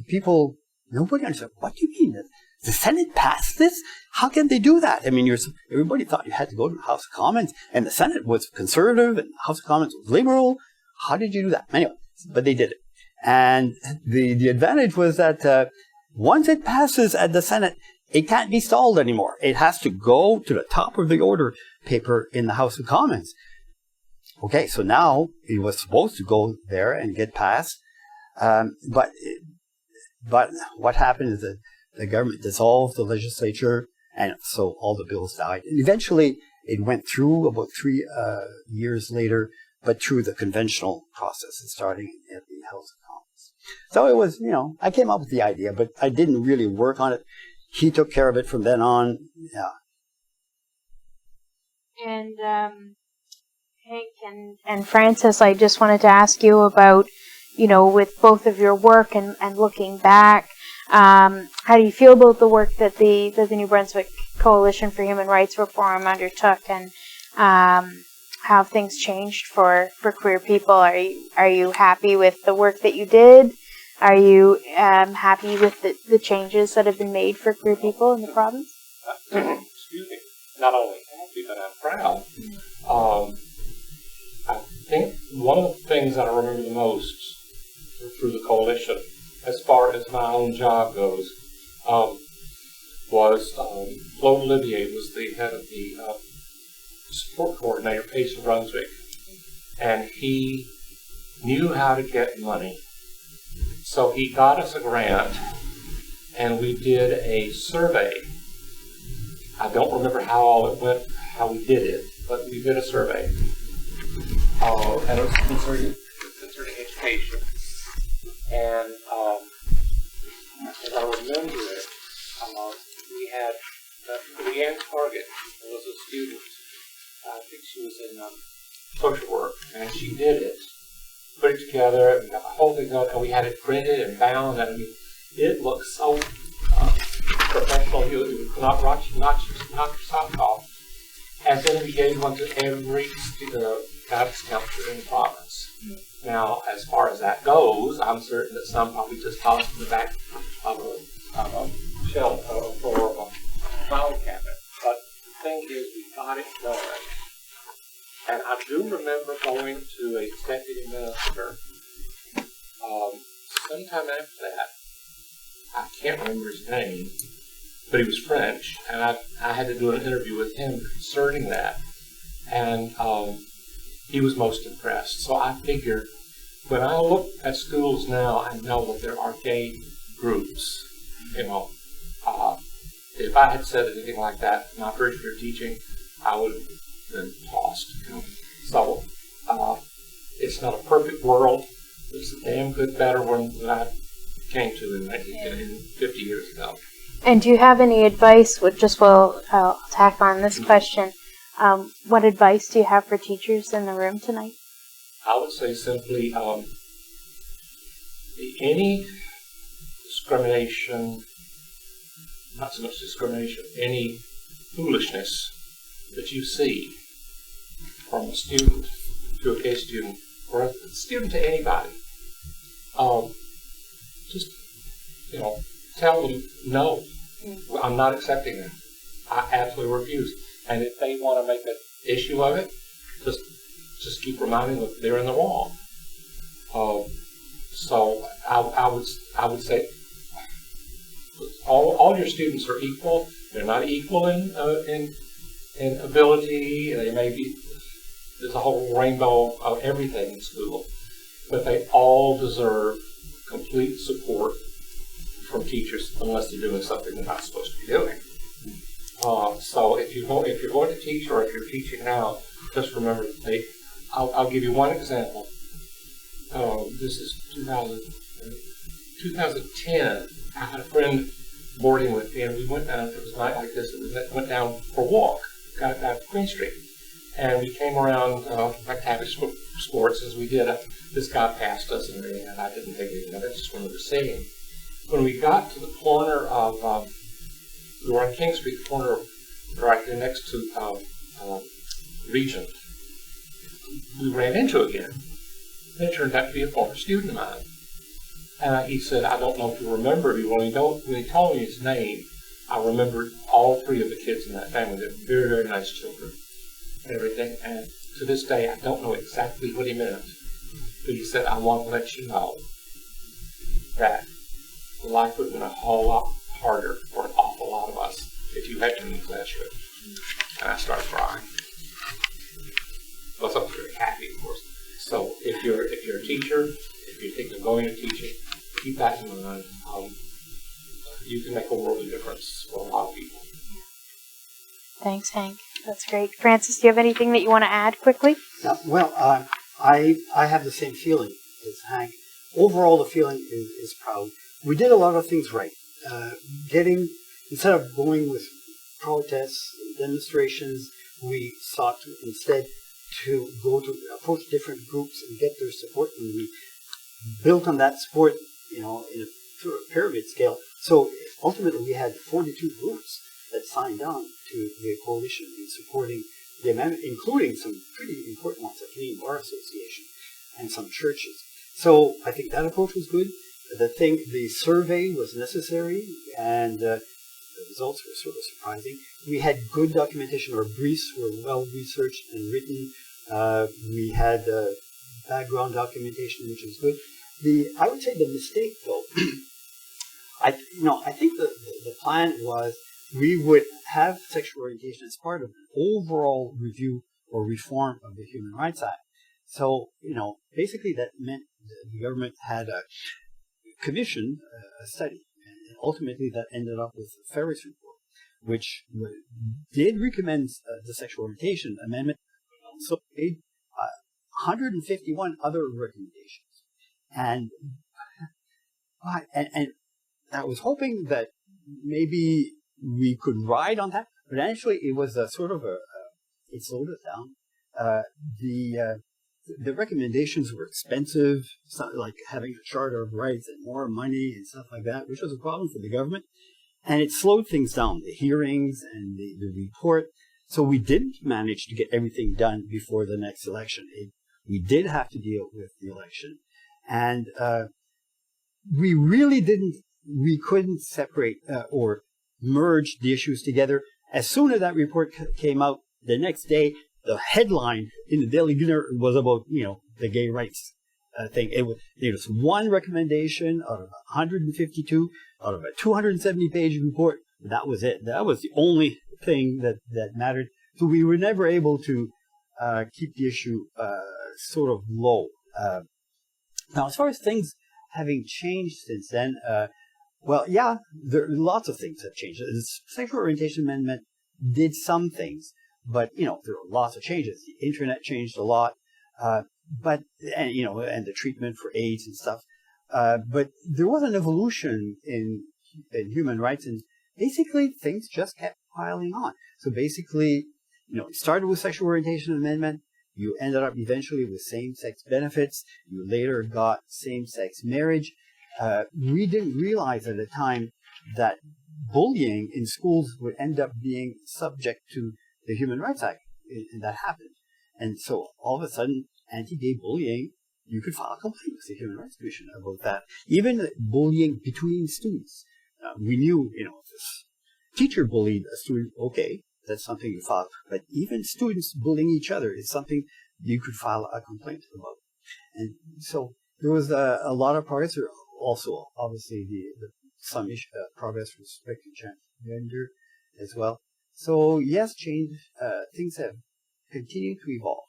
Speaker 4: People, nobody understood. What do you mean? The Senate passed this? How can they do that? I mean, everybody thought you had to go to the House of Commons, and the Senate was conservative, and the House of Commons was liberal. How did you do that? Anyway, but they did it. And the advantage was that once it passes at the Senate, it can't be stalled anymore. It has to go to the top of the order paper in the House of Commons. Okay, so now it was supposed to go there and get passed. But what happened is that the government dissolved the legislature, and so all the bills died. And eventually, it went through about 3 years later, but through the conventional process, starting at the House of Commons. So it was, I came up with the idea, but I didn't really work on it. He took care of it from then on. Yeah.
Speaker 5: And Hank and Francis, I just wanted to ask you about, with both of your work and looking back, how do you feel about the work that the New Brunswick Coalition for Human Rights Reform undertook, and how have things changed for queer people? Are you happy with the work that you did? Are you happy with the changes that have been made for queer people in the province?
Speaker 3: Excuse me. Not only happy, but I'm proud. I think one of the things that I remember the most through the coalition, as far as my own job goes, was Claude Olivier was the head of the support coordinator, PACE in Brunswick, and he knew how to get money. So he got us a grant, and we did a survey. I don't remember how all it went, how we did it, but we did a survey. And it was concerning education. And as I remember it, we had Leanne Target was a student. I think she was in social work, and she did it. Put it together, and got the whole thing done, and we had it printed and bound, and I mean, it looked so professional. You would not knock your socks off. And then we gave one to every guidance counselor in the province. Now, as far as that goes, I'm certain that some probably just tossed in the back of a shelf or a file cabinet. But the thing is, we got it done. And I do remember going to a deputy minister sometime after that. I can't remember his name, but he was French, and I had to do an interview with him concerning that. And he was most impressed. So I figured, when I look at schools now, I know that there are gay groups. If I had said anything like that in my first year teaching, I would have been tossed. So it's not a perfect world. There's a damn good better one that I came to in 50 years ago.
Speaker 5: And do you have any advice? I'll tack on this question. What advice do you have for teachers in the room tonight?
Speaker 3: I would say simply, any discrimination, not so much discrimination, any foolishness that you see from a student to a gay student, or a student to anybody, just, tell them, no, I'm not accepting that. I absolutely refuse. And if they want to make an issue of it, just keep reminding them they're in the wrong. So I would say all your students are equal. They're not equal in ability. They may be, there's a whole rainbow of everything in school, but they all deserve complete support from teachers, unless they're doing something they're not supposed to be doing. So if you're going to teach, or if you're teaching now, just remember that I'll give you one example. This is 2010. I had a friend boarding with me, and we went down. It was a night like this, and we went down for a walk, got down Queen Street, and we came around having sports as we did. This guy passed us, and I didn't think anything of it. I just wanted to see him. When we got to the corner of, we were on King Street, the corner right there next to Regent, we ran into again. And it turned out to be a former student of mine. And he said, I don't know if you remember me. When he told me his name, I remembered all three of the kids in that family. They're very, very nice children and everything. And to this day, I don't know exactly what he meant. But he said, I want to let you know that life would have been a whole lot harder for an awful lot of us if you had been in the classroom. And I started crying. Well, I was very happy, of course. So if you're a teacher, if you're thinking of going to teaching, keep that in mind. You can make a world of difference for a lot of people.
Speaker 5: Thanks, Hank. That's great. Francis, do you have anything that you want to add quickly?
Speaker 4: I have the same feeling as Hank. Overall, the feeling is proud. We did a lot of things right. Instead of going with protests and demonstrations, we sought instead to approach different groups and get their support, and we built on that support, in a pyramid scale. So ultimately, we had 42 groups that signed on to the coalition in supporting the amendment, including some pretty important ones, the Canadian Bar Association and some churches. So I think that approach was good. The survey was necessary, and the results were sort of surprising. We had good documentation. Our briefs were well researched and written. We had background documentation, which was good. I would say the mistake, though, I think the plan was we would have sexual orientation as part of an overall review or reform of the Human Rights Act. So, basically that meant the government had commissioned a study, and ultimately that ended up with the Ferris report, which did recommend the sexual orientation amendment, so made 151 other recommendations. And I was hoping that maybe we could ride on that, but actually it was it slowed us down. The recommendations were expensive, like having a Charter of Rights and more money and stuff like that, which was a problem for the government. And it slowed things down, the hearings and the report. So we didn't manage to get everything done before the next election. We did have to deal with the election. And we couldn't separate or merge the issues together. As soon as that report came out, the next day, the headline in the Daily Dinner was about, the gay rights thing. It was one recommendation out of 152, out of a 270-page report. That was it. That was the only thing that mattered. So we were never able to keep the issue sort of low. Now, as far as things having changed since then, lots of things have changed. The sexual orientation amendment did some things, but there were lots of changes. The internet changed a lot, and the treatment for AIDS and stuff. But there was an evolution in human rights, and basically things just kept piling on. So basically, it started with sexual orientation amendment. You ended up eventually with same-sex benefits. You later got same-sex marriage. We didn't realize at the time that bullying in schools would end up being subject to the Human Rights Act, and that happened. And so all of a sudden, anti-gay bullying, you could file a complaint with the Human Rights Commission about that. Even bullying between students. We knew, if this teacher bullied a student, okay, that's something you file. But even students bullying each other is something you could file a complaint about. And so there was a lot of progress. There also, obviously, some progress with respect to transgender as well. So yes, things have continued to evolve.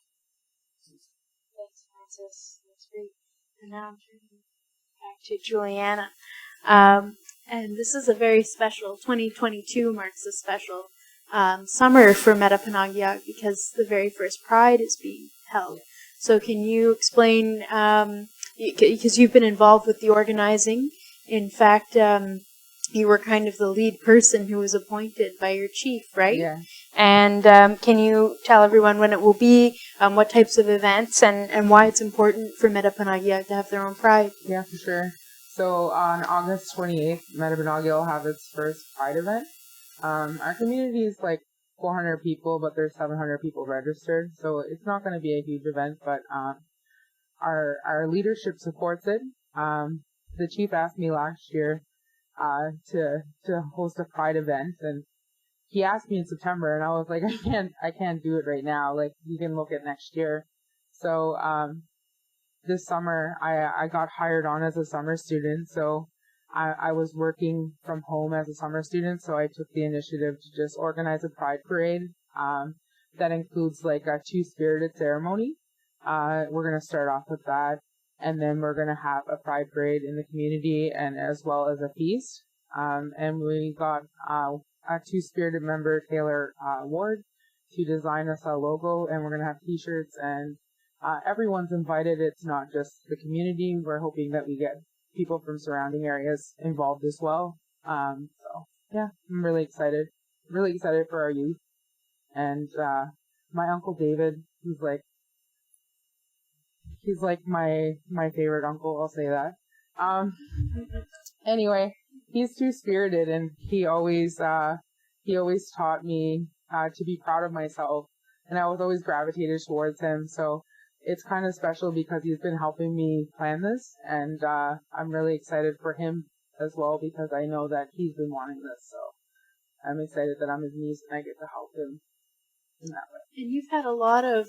Speaker 5: Thanks, Francis. That's great. And now I'm turning back to Juliana. And this is a very special, 2022 marks a special summer for Metapanagya because the very first Pride is being held. So can you explain, because you've been involved with the organizing, in fact, you were kind of the lead person who was appointed by your chief, right?
Speaker 6: Yeah.
Speaker 5: And can you tell everyone when it will be, what types of events, and why it's important for Metapanagya to have their own Pride?
Speaker 6: Yeah, for sure. So on August 28th, Metapanagya will have its first Pride event. Our community is like 400 people, but there's 700 people registered, so it's not going to be a huge event, but our leadership supports it. The chief asked me last year to host a Pride event, and he asked me in September, and I was like, I can't do it right now. Like, you can look at next year. So this summer, I got hired on as a summer student, so I was working from home as a summer student, so I took the initiative to just organize a Pride parade that includes like a two-spirited ceremony. We're going to start off with that, and then we're going to have a Pride parade in the community and as well as a feast. And we got a two-spirited member, Taylor Ward, to design us a logo, and we're going to have t-shirts, and everyone's invited. It's not just the community. We're hoping that we get people from surrounding areas involved as well. So yeah, I'm really excited. Really excited for our youth. And my Uncle David, he's like my favorite uncle, I'll say that. Anyway, he's two-spirited, and he always taught me to be proud of myself, and I was always gravitated towards him. So it's kind of special because he's been helping me plan this, and I'm really excited for him as well because I know that he's been wanting this. So I'm excited that I'm his niece and I get to help him in that way.
Speaker 5: And you've had a lot of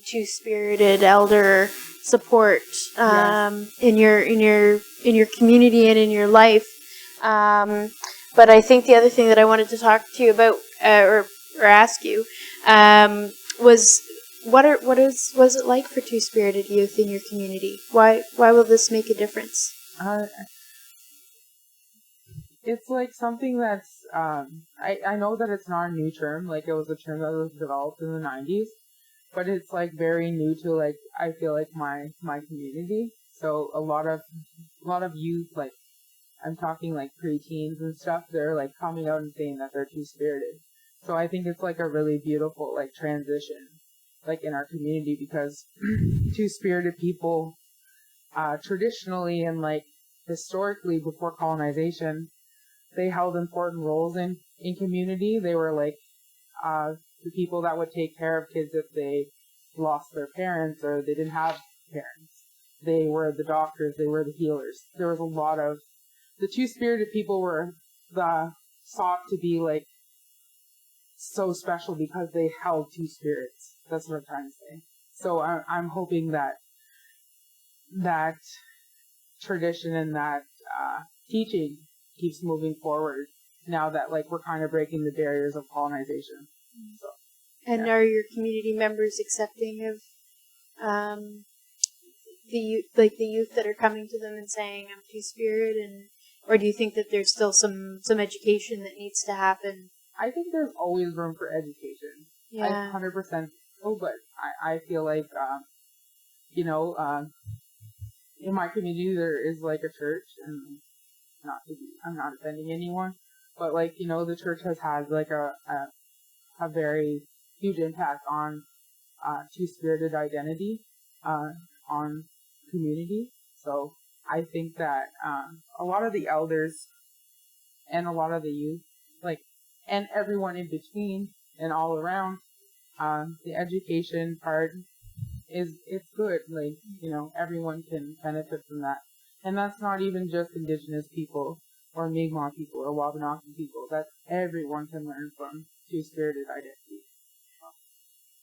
Speaker 5: two-spirited elder support in your community and in your life. But I think the other thing that I wanted to talk to you about or ask you was what was it like for two-spirited youth in your community? Why will this make a difference?
Speaker 6: It's like something that's I know that it's not a new term, like it was a term that was developed in the 90s, but it's like very new to like I feel like my community. So a lot of youth, like I'm talking like preteens and stuff, they're like coming out and saying that they're two-spirited. So I think it's like a really beautiful like transition like in our community because two-spirited people traditionally and like historically before colonization, they held important roles in community. They were like the people that would take care of kids if they lost their parents or they didn't have parents. They were the doctors. They were the healers. There was a lot of the two-spirited people were sought to be like so special because they held two spirits. That's what I'm trying to say. So I'm hoping that tradition and that teaching keeps moving forward now that like we're kind of breaking the barriers of colonization. So,
Speaker 5: and are your community members accepting of the youth that are coming to them and saying I'm two-spirit, or do you think that there's still some education that needs to happen?
Speaker 6: I think there's always room for education.
Speaker 5: Yeah.
Speaker 6: 100% but I feel like in my community there is like a church, and I'm not offending anyone, but like, you know, the church has had like a very huge impact on two-spirited identity on community. So I think that a lot of the elders and a lot of the youth, like, and everyone in between and all around, the education part it's good. Like, you know, everyone can benefit from that. And that's not even just Indigenous people or Mi'kmaq people or Wabanaki people. That's everyone can learn from two-spirited identity.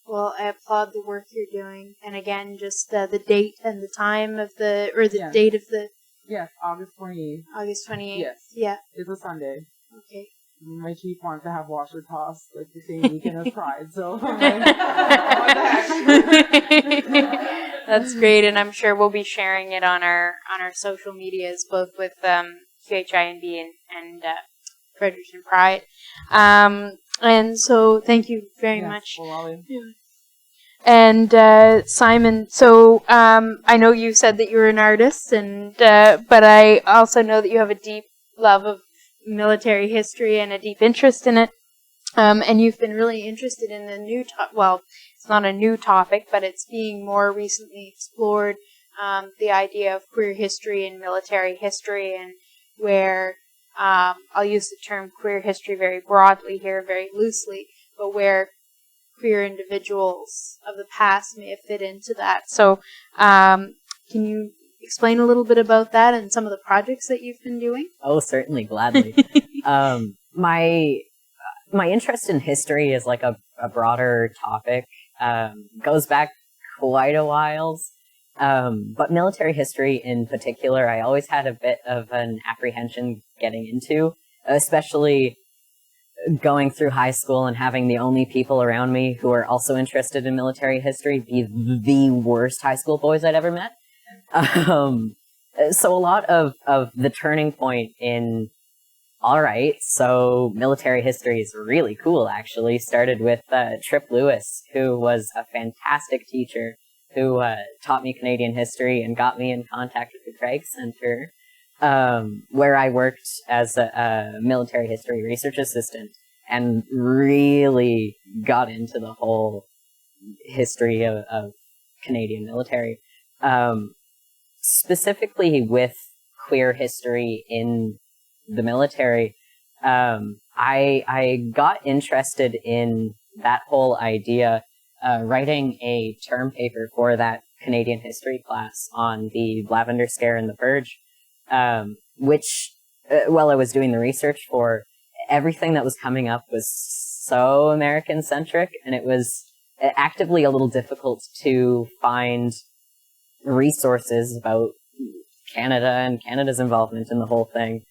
Speaker 5: Well, I applaud the work you're doing. And again, just the date and the time of date of the...
Speaker 6: Yes, August 28th.
Speaker 5: August 28th?
Speaker 6: Yes.
Speaker 5: Yeah.
Speaker 6: It's a Sunday.
Speaker 5: Okay.
Speaker 6: My chief wants to have washer toss like the same weekend as Pride, so
Speaker 5: that's great, and I'm sure we'll be sharing it on our social medias, both with QHIND and Fredericton Pride. And so thank you very much. And Simon, so I know you said that you're an artist, and but I also know that you have a deep love of military history and a deep interest in it. And you've been really interested in the new it's not a new topic, but it's being more recently explored, the idea of queer history and military history, and where I'll use the term queer history very broadly here, very loosely, but where queer individuals of the past may have fit into that. So can you explain a little bit about that and some of the projects that you've been doing?
Speaker 7: Oh, certainly, gladly. My interest in history is like a broader topic. Goes back quite a while. But military history in particular, I always had a bit of an apprehension getting into, especially going through high school and having the only people around me who are also interested in military history be the worst high school boys I'd ever met. So a lot of the turning point in, alright, so military history is really cool actually, started with Trip Lewis, who was a fantastic teacher who taught me Canadian history and got me in contact with the Craig Center, where I worked as a military history research assistant and really got into the whole history of Canadian military. Specifically with queer history in the military, I got interested in that whole idea, writing a term paper for that Canadian history class on the Lavender Scare and the Purge, which, while I was doing the research for, everything that was coming up was so American-centric, and it was actively a little difficult to find resources about Canada and Canada's involvement in the whole thing.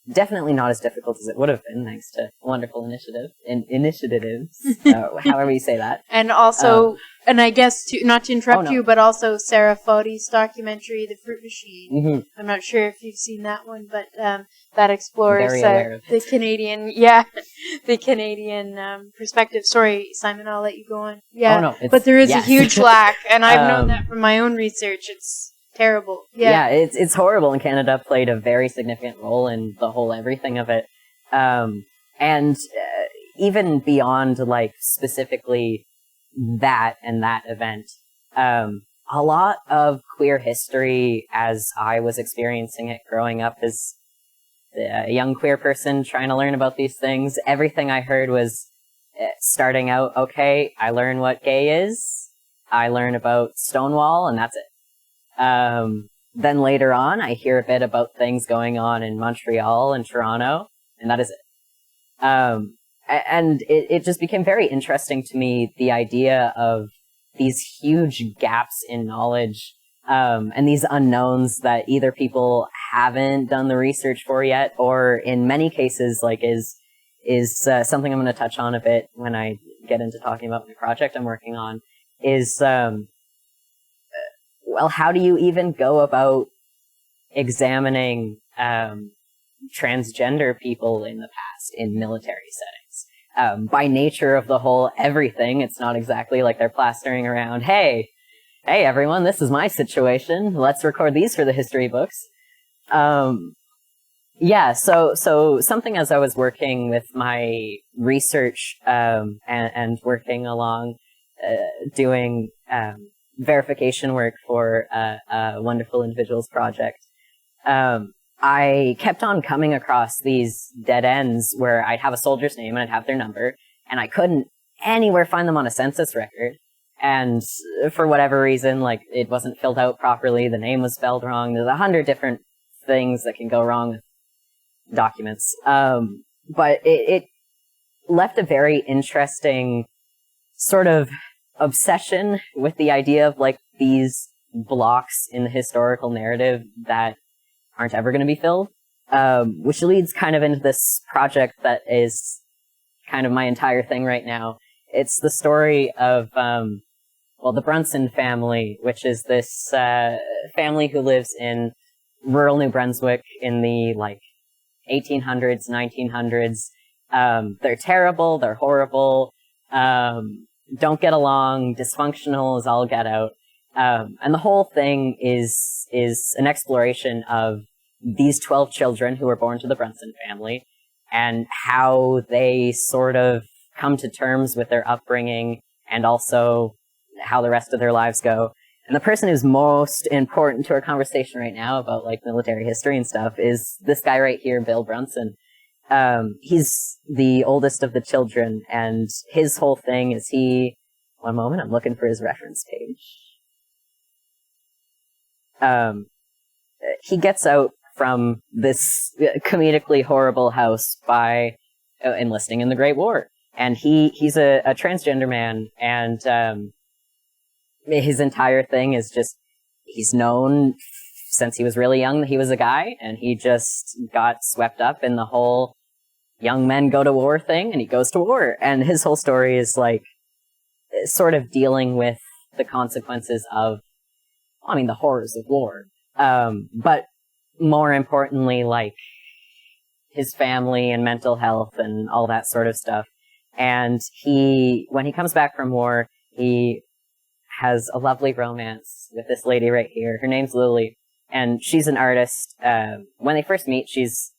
Speaker 7: Definitely not as difficult as it would have been, thanks to wonderful initiatives, however you say that.
Speaker 5: And also, and I guess, not to interrupt you, but also Sarah Foddy's documentary, The Fruit Machine.
Speaker 7: Mm-hmm.
Speaker 5: I'm not sure if you've seen that one, but that explores the Canadian, the Canadian perspective. Sorry, Simon, I'll let you go on. Yeah,
Speaker 7: oh, no,
Speaker 5: but there is a huge lack, and I've known that from my own research. It's terrible. Yeah,
Speaker 7: it's horrible, and Canada played a very significant role in the whole everything of it. And even beyond, like, specifically that and that event, a lot of queer history, as I was experiencing it growing up as a young queer person trying to learn about these things, everything I heard was starting out, okay, I learn what gay is, I learn about Stonewall, and that's it. Then later on, I hear a bit about things going on in Montreal and Toronto, and that is it. And it just became very interesting to me, the idea of these huge gaps in knowledge, and these unknowns that either people haven't done the research for yet, or in many cases, like, is something I'm going to touch on a bit when I get into talking about my project I'm working on, is, well, how do you even go about examining transgender people in the past in military settings? By nature of the whole everything, it's not exactly like they're plastering around, hey, hey everyone, this is my situation. Let's record these for the history books. Yeah, so something as I was working with my research and working along doing verification work for a Wonderful Individuals project, I kept on coming across these dead ends where I'd have a soldier's name and I'd have their number, and I couldn't anywhere find them on a census record. And for whatever reason, like, it wasn't filled out properly, the name was spelled wrong. There's 100 different things that can go wrong with documents. But it left a very interesting sort of obsession with the idea of, like, these blocks in the historical narrative that aren't ever going to be filled, which leads kind of into this project that is kind of my entire thing right now. It's the story of, the Brunson family, which is this family who lives in rural New Brunswick in the, 1800s, 1900s. They're terrible, they're horrible, don't get along, dysfunctional as all get out. And the whole thing is an exploration of these 12 children who were born to the Brunson family and how they sort of come to terms with their upbringing and also how the rest of their lives go. And the person who's most important to our conversation right now about, military history and stuff is this guy right here, Bill Brunson. He's the oldest of the children, and his whole thing is one moment, I'm looking for his reference page. He gets out from this comedically horrible house by enlisting in the Great War. And he's a transgender man, and his entire thing is just, he's known since he was really young that he was a guy, and he just got swept up in the whole young men go to war thing, and he goes to war. And his whole story is sort of dealing with the consequences of, the horrors of war. But more importantly, his family and mental health and all that sort of stuff. And when he comes back from war, he has a lovely romance with this lady right here. Her name's Lily, and she's an artist. When they first meet, she's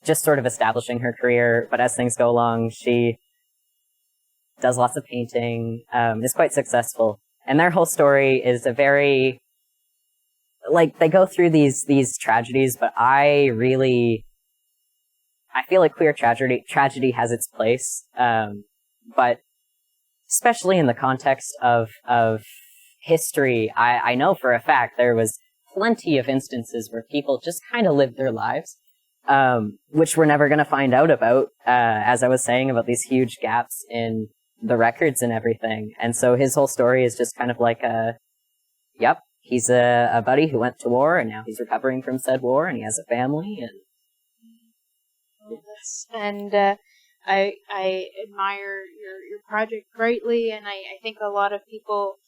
Speaker 7: just sort of establishing her career, but as things go along, she does lots of painting, is quite successful. And their whole story is a very, they go through these tragedies, but I feel like queer tragedy has its place, but especially in the context of history, I know for a fact there was plenty of instances where people just kind of lived their lives, which we're never going to find out about, as I was saying, about these huge gaps in the records and everything. And so his whole story is just kind of he's a buddy who went to war, and now he's recovering from said war, and he has a family, and
Speaker 5: and I admire your project greatly, and I think a lot of people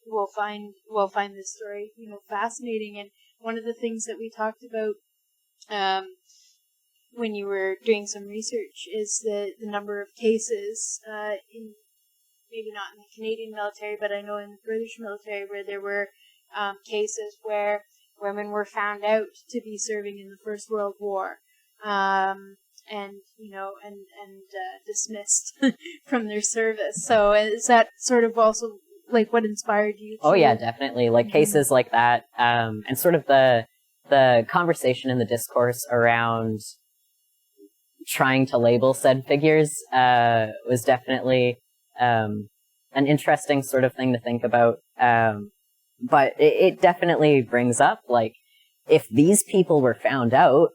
Speaker 5: will find this story fascinating. And one of the things that we talked about when you were doing some research is the number of cases in, maybe not in the Canadian military, but I know in the British military, where there were cases where women were found out to be serving in the First World War. And dismissed from their service. So is that sort of also what inspired you to...
Speaker 7: Oh yeah, definitely. Cases like that, and sort of the conversation and the discourse around trying to label said figures was definitely an interesting sort of thing to think about. But it definitely brings up, if these people were found out,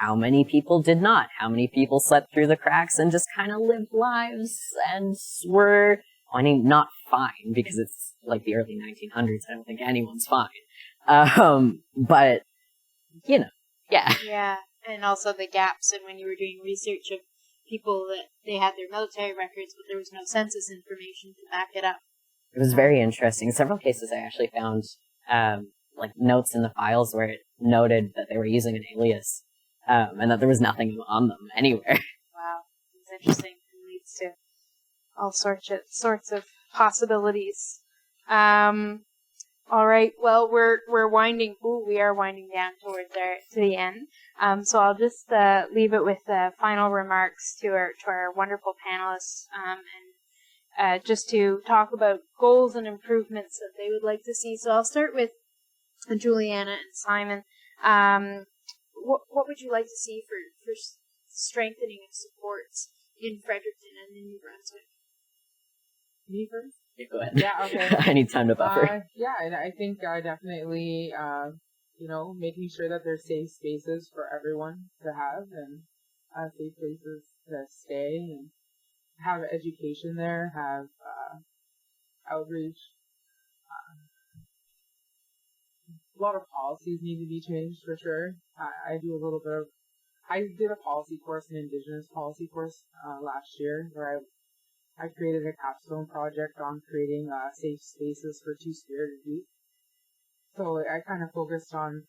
Speaker 7: how many people did not? How many people slept through the cracks and just kind of lived lives and were, not fine, because it's the early 1900s. I don't think anyone's fine. But, yeah.
Speaker 5: Yeah, and also the gaps, and when you were doing research of people that they had their military records, but there was no census information to back it up.
Speaker 7: It was very interesting. Several cases I actually found, notes in the files where it noted that they were using an alias. And that there was nothing on them anywhere.
Speaker 5: Wow, it's interesting. It leads to all sorts of possibilities.
Speaker 2: All right. Well, we are winding down towards to the end. So I'll just leave it with final remarks to our wonderful panelists, and just to talk about goals and improvements that they would like to see. So I'll start with Juliana and Simon. What would you like to see for strengthening of supports in Fredericton and in New Brunswick?
Speaker 6: Me first?
Speaker 7: Yeah, go ahead.
Speaker 6: Yeah, okay.
Speaker 7: I need time to buffer.
Speaker 6: Yeah, and I think definitely, making sure that there's safe spaces for everyone to have and safe places to stay and have education there, have outreach. A lot of policies need to be changed for sure. I did a policy course, an Indigenous policy course last year, where I created a capstone project on creating safe spaces for two-spirited youth. So I kind of focused on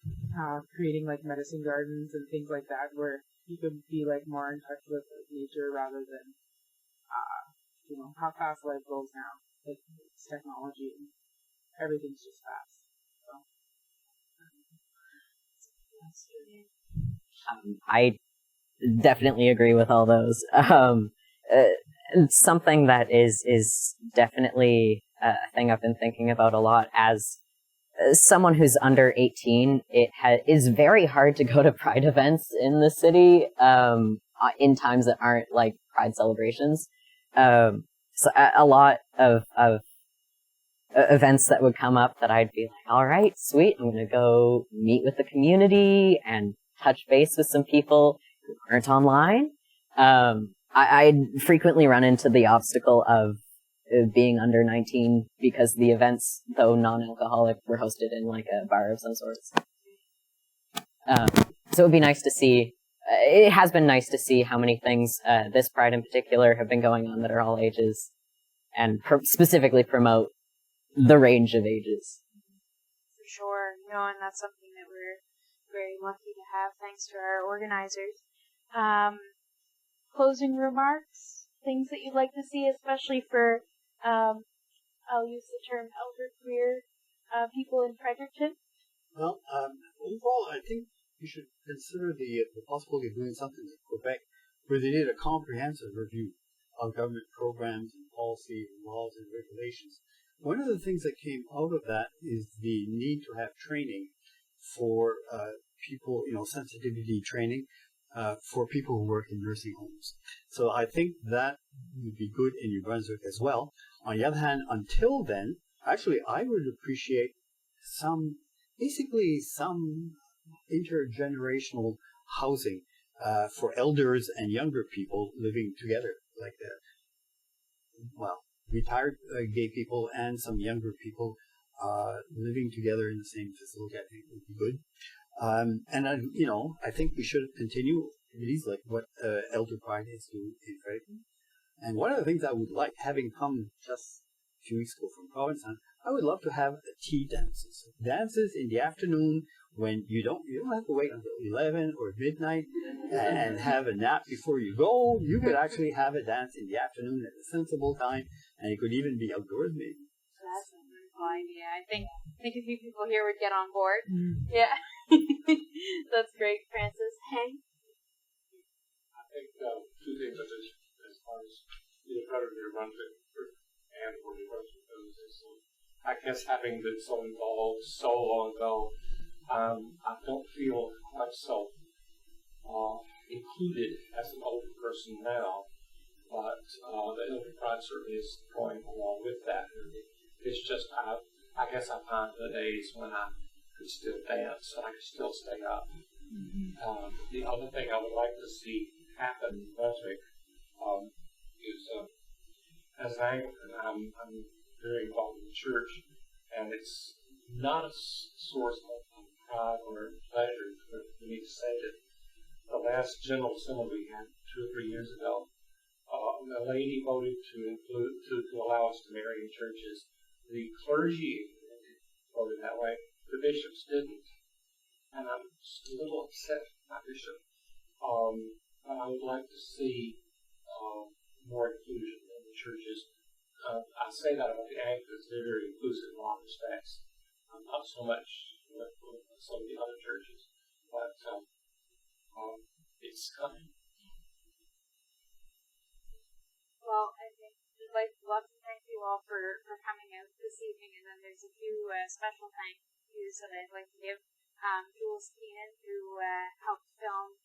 Speaker 6: creating like medicine gardens and things like that, where you could be like more in touch with nature rather than, how fast life goes now. Like it's technology and everything's just fast.
Speaker 7: I definitely agree with all those. Something that is definitely a thing I've been thinking about a lot as someone who's under 18. Is very hard to go to Pride events in the city in times that aren't like Pride celebrations. So a lot of events that would come up that I'd be like, all right, sweet, I'm going to go meet with the community and touch base with some people who aren't online. I'd frequently run into the obstacle of being under 19 because the events, though non-alcoholic, were hosted in like a bar of some sorts. So it would be nice to see, it has been nice to see how many things, this Pride in particular, have been going on that are all ages and specifically promote the range of ages.
Speaker 2: For sure. And that's something that we're very lucky to have thanks to our organizers. Closing remarks, things that you'd like to see, especially for, I'll use the term elder queer people in Fredericton.
Speaker 4: Well, overall, I think you should consider the possibility of doing something in Quebec, where they did a comprehensive review of government programs and policy and laws and regulations. One of the things that came out of that is the need to have training for people, sensitivity training for people who work in nursing homes. So I think that would be good in New Brunswick as well. On the other hand, until then, actually, I would appreciate some intergenerational housing for elders and younger people living together, like retired gay people and some younger people living together in the same facility. I think would be good. I think we should continue activities like what Elder Pride is doing in Fredericton. And one of the things I would like, having come just a few weeks ago from Provincetown, I would love to have tea dances. Dances in the afternoon when you don't have to wait until 11 or midnight and have a nap before you go. You could actually have a dance in the afternoon at a sensible time, and it could even be outdoors maybe.
Speaker 2: That's a wonderful idea. I think a few people here would get on board. Yeah. That's great, Francis. Hank?
Speaker 3: I think two things as far as the predator Brunswick and for New Brunswick goes is, I guess having been so involved so long ago, I don't feel quite so included as an older person now, but the Elder Pride certainly is going along with that. It's just, I guess I find the days when I could still dance and I could still stay up. The other thing I would like to see happen in Brunswick is, as an Anglican, I'm very involved in the church, and it's not a source of pride or pleasure for me to say that the last General Assembly we had 2 or 3 years ago, a lady voted to allow us to marry in churches. The clergy voted that way. The bishops didn't. And I'm just a little upset with my bishop. But I would like to see more inclusion in the churches, I say that about the Anglicans, they're very inclusive in a lot of respects. Not so much with some of the other churches, but it's coming.
Speaker 2: Well, I think I'd love to thank you all for coming out this evening, and then there's a few special thank yous that I'd like to give. Jules Keenan, who helped film,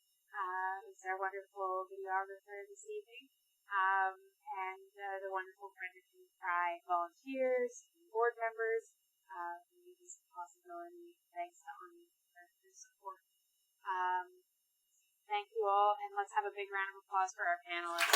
Speaker 2: is our wonderful videographer this evening, and the wonderful Fredericton Pride volunteers, board members, who made this a possibility. Thanks to Anya for your support. Thank you all, and let's have a big round of applause for our panelists.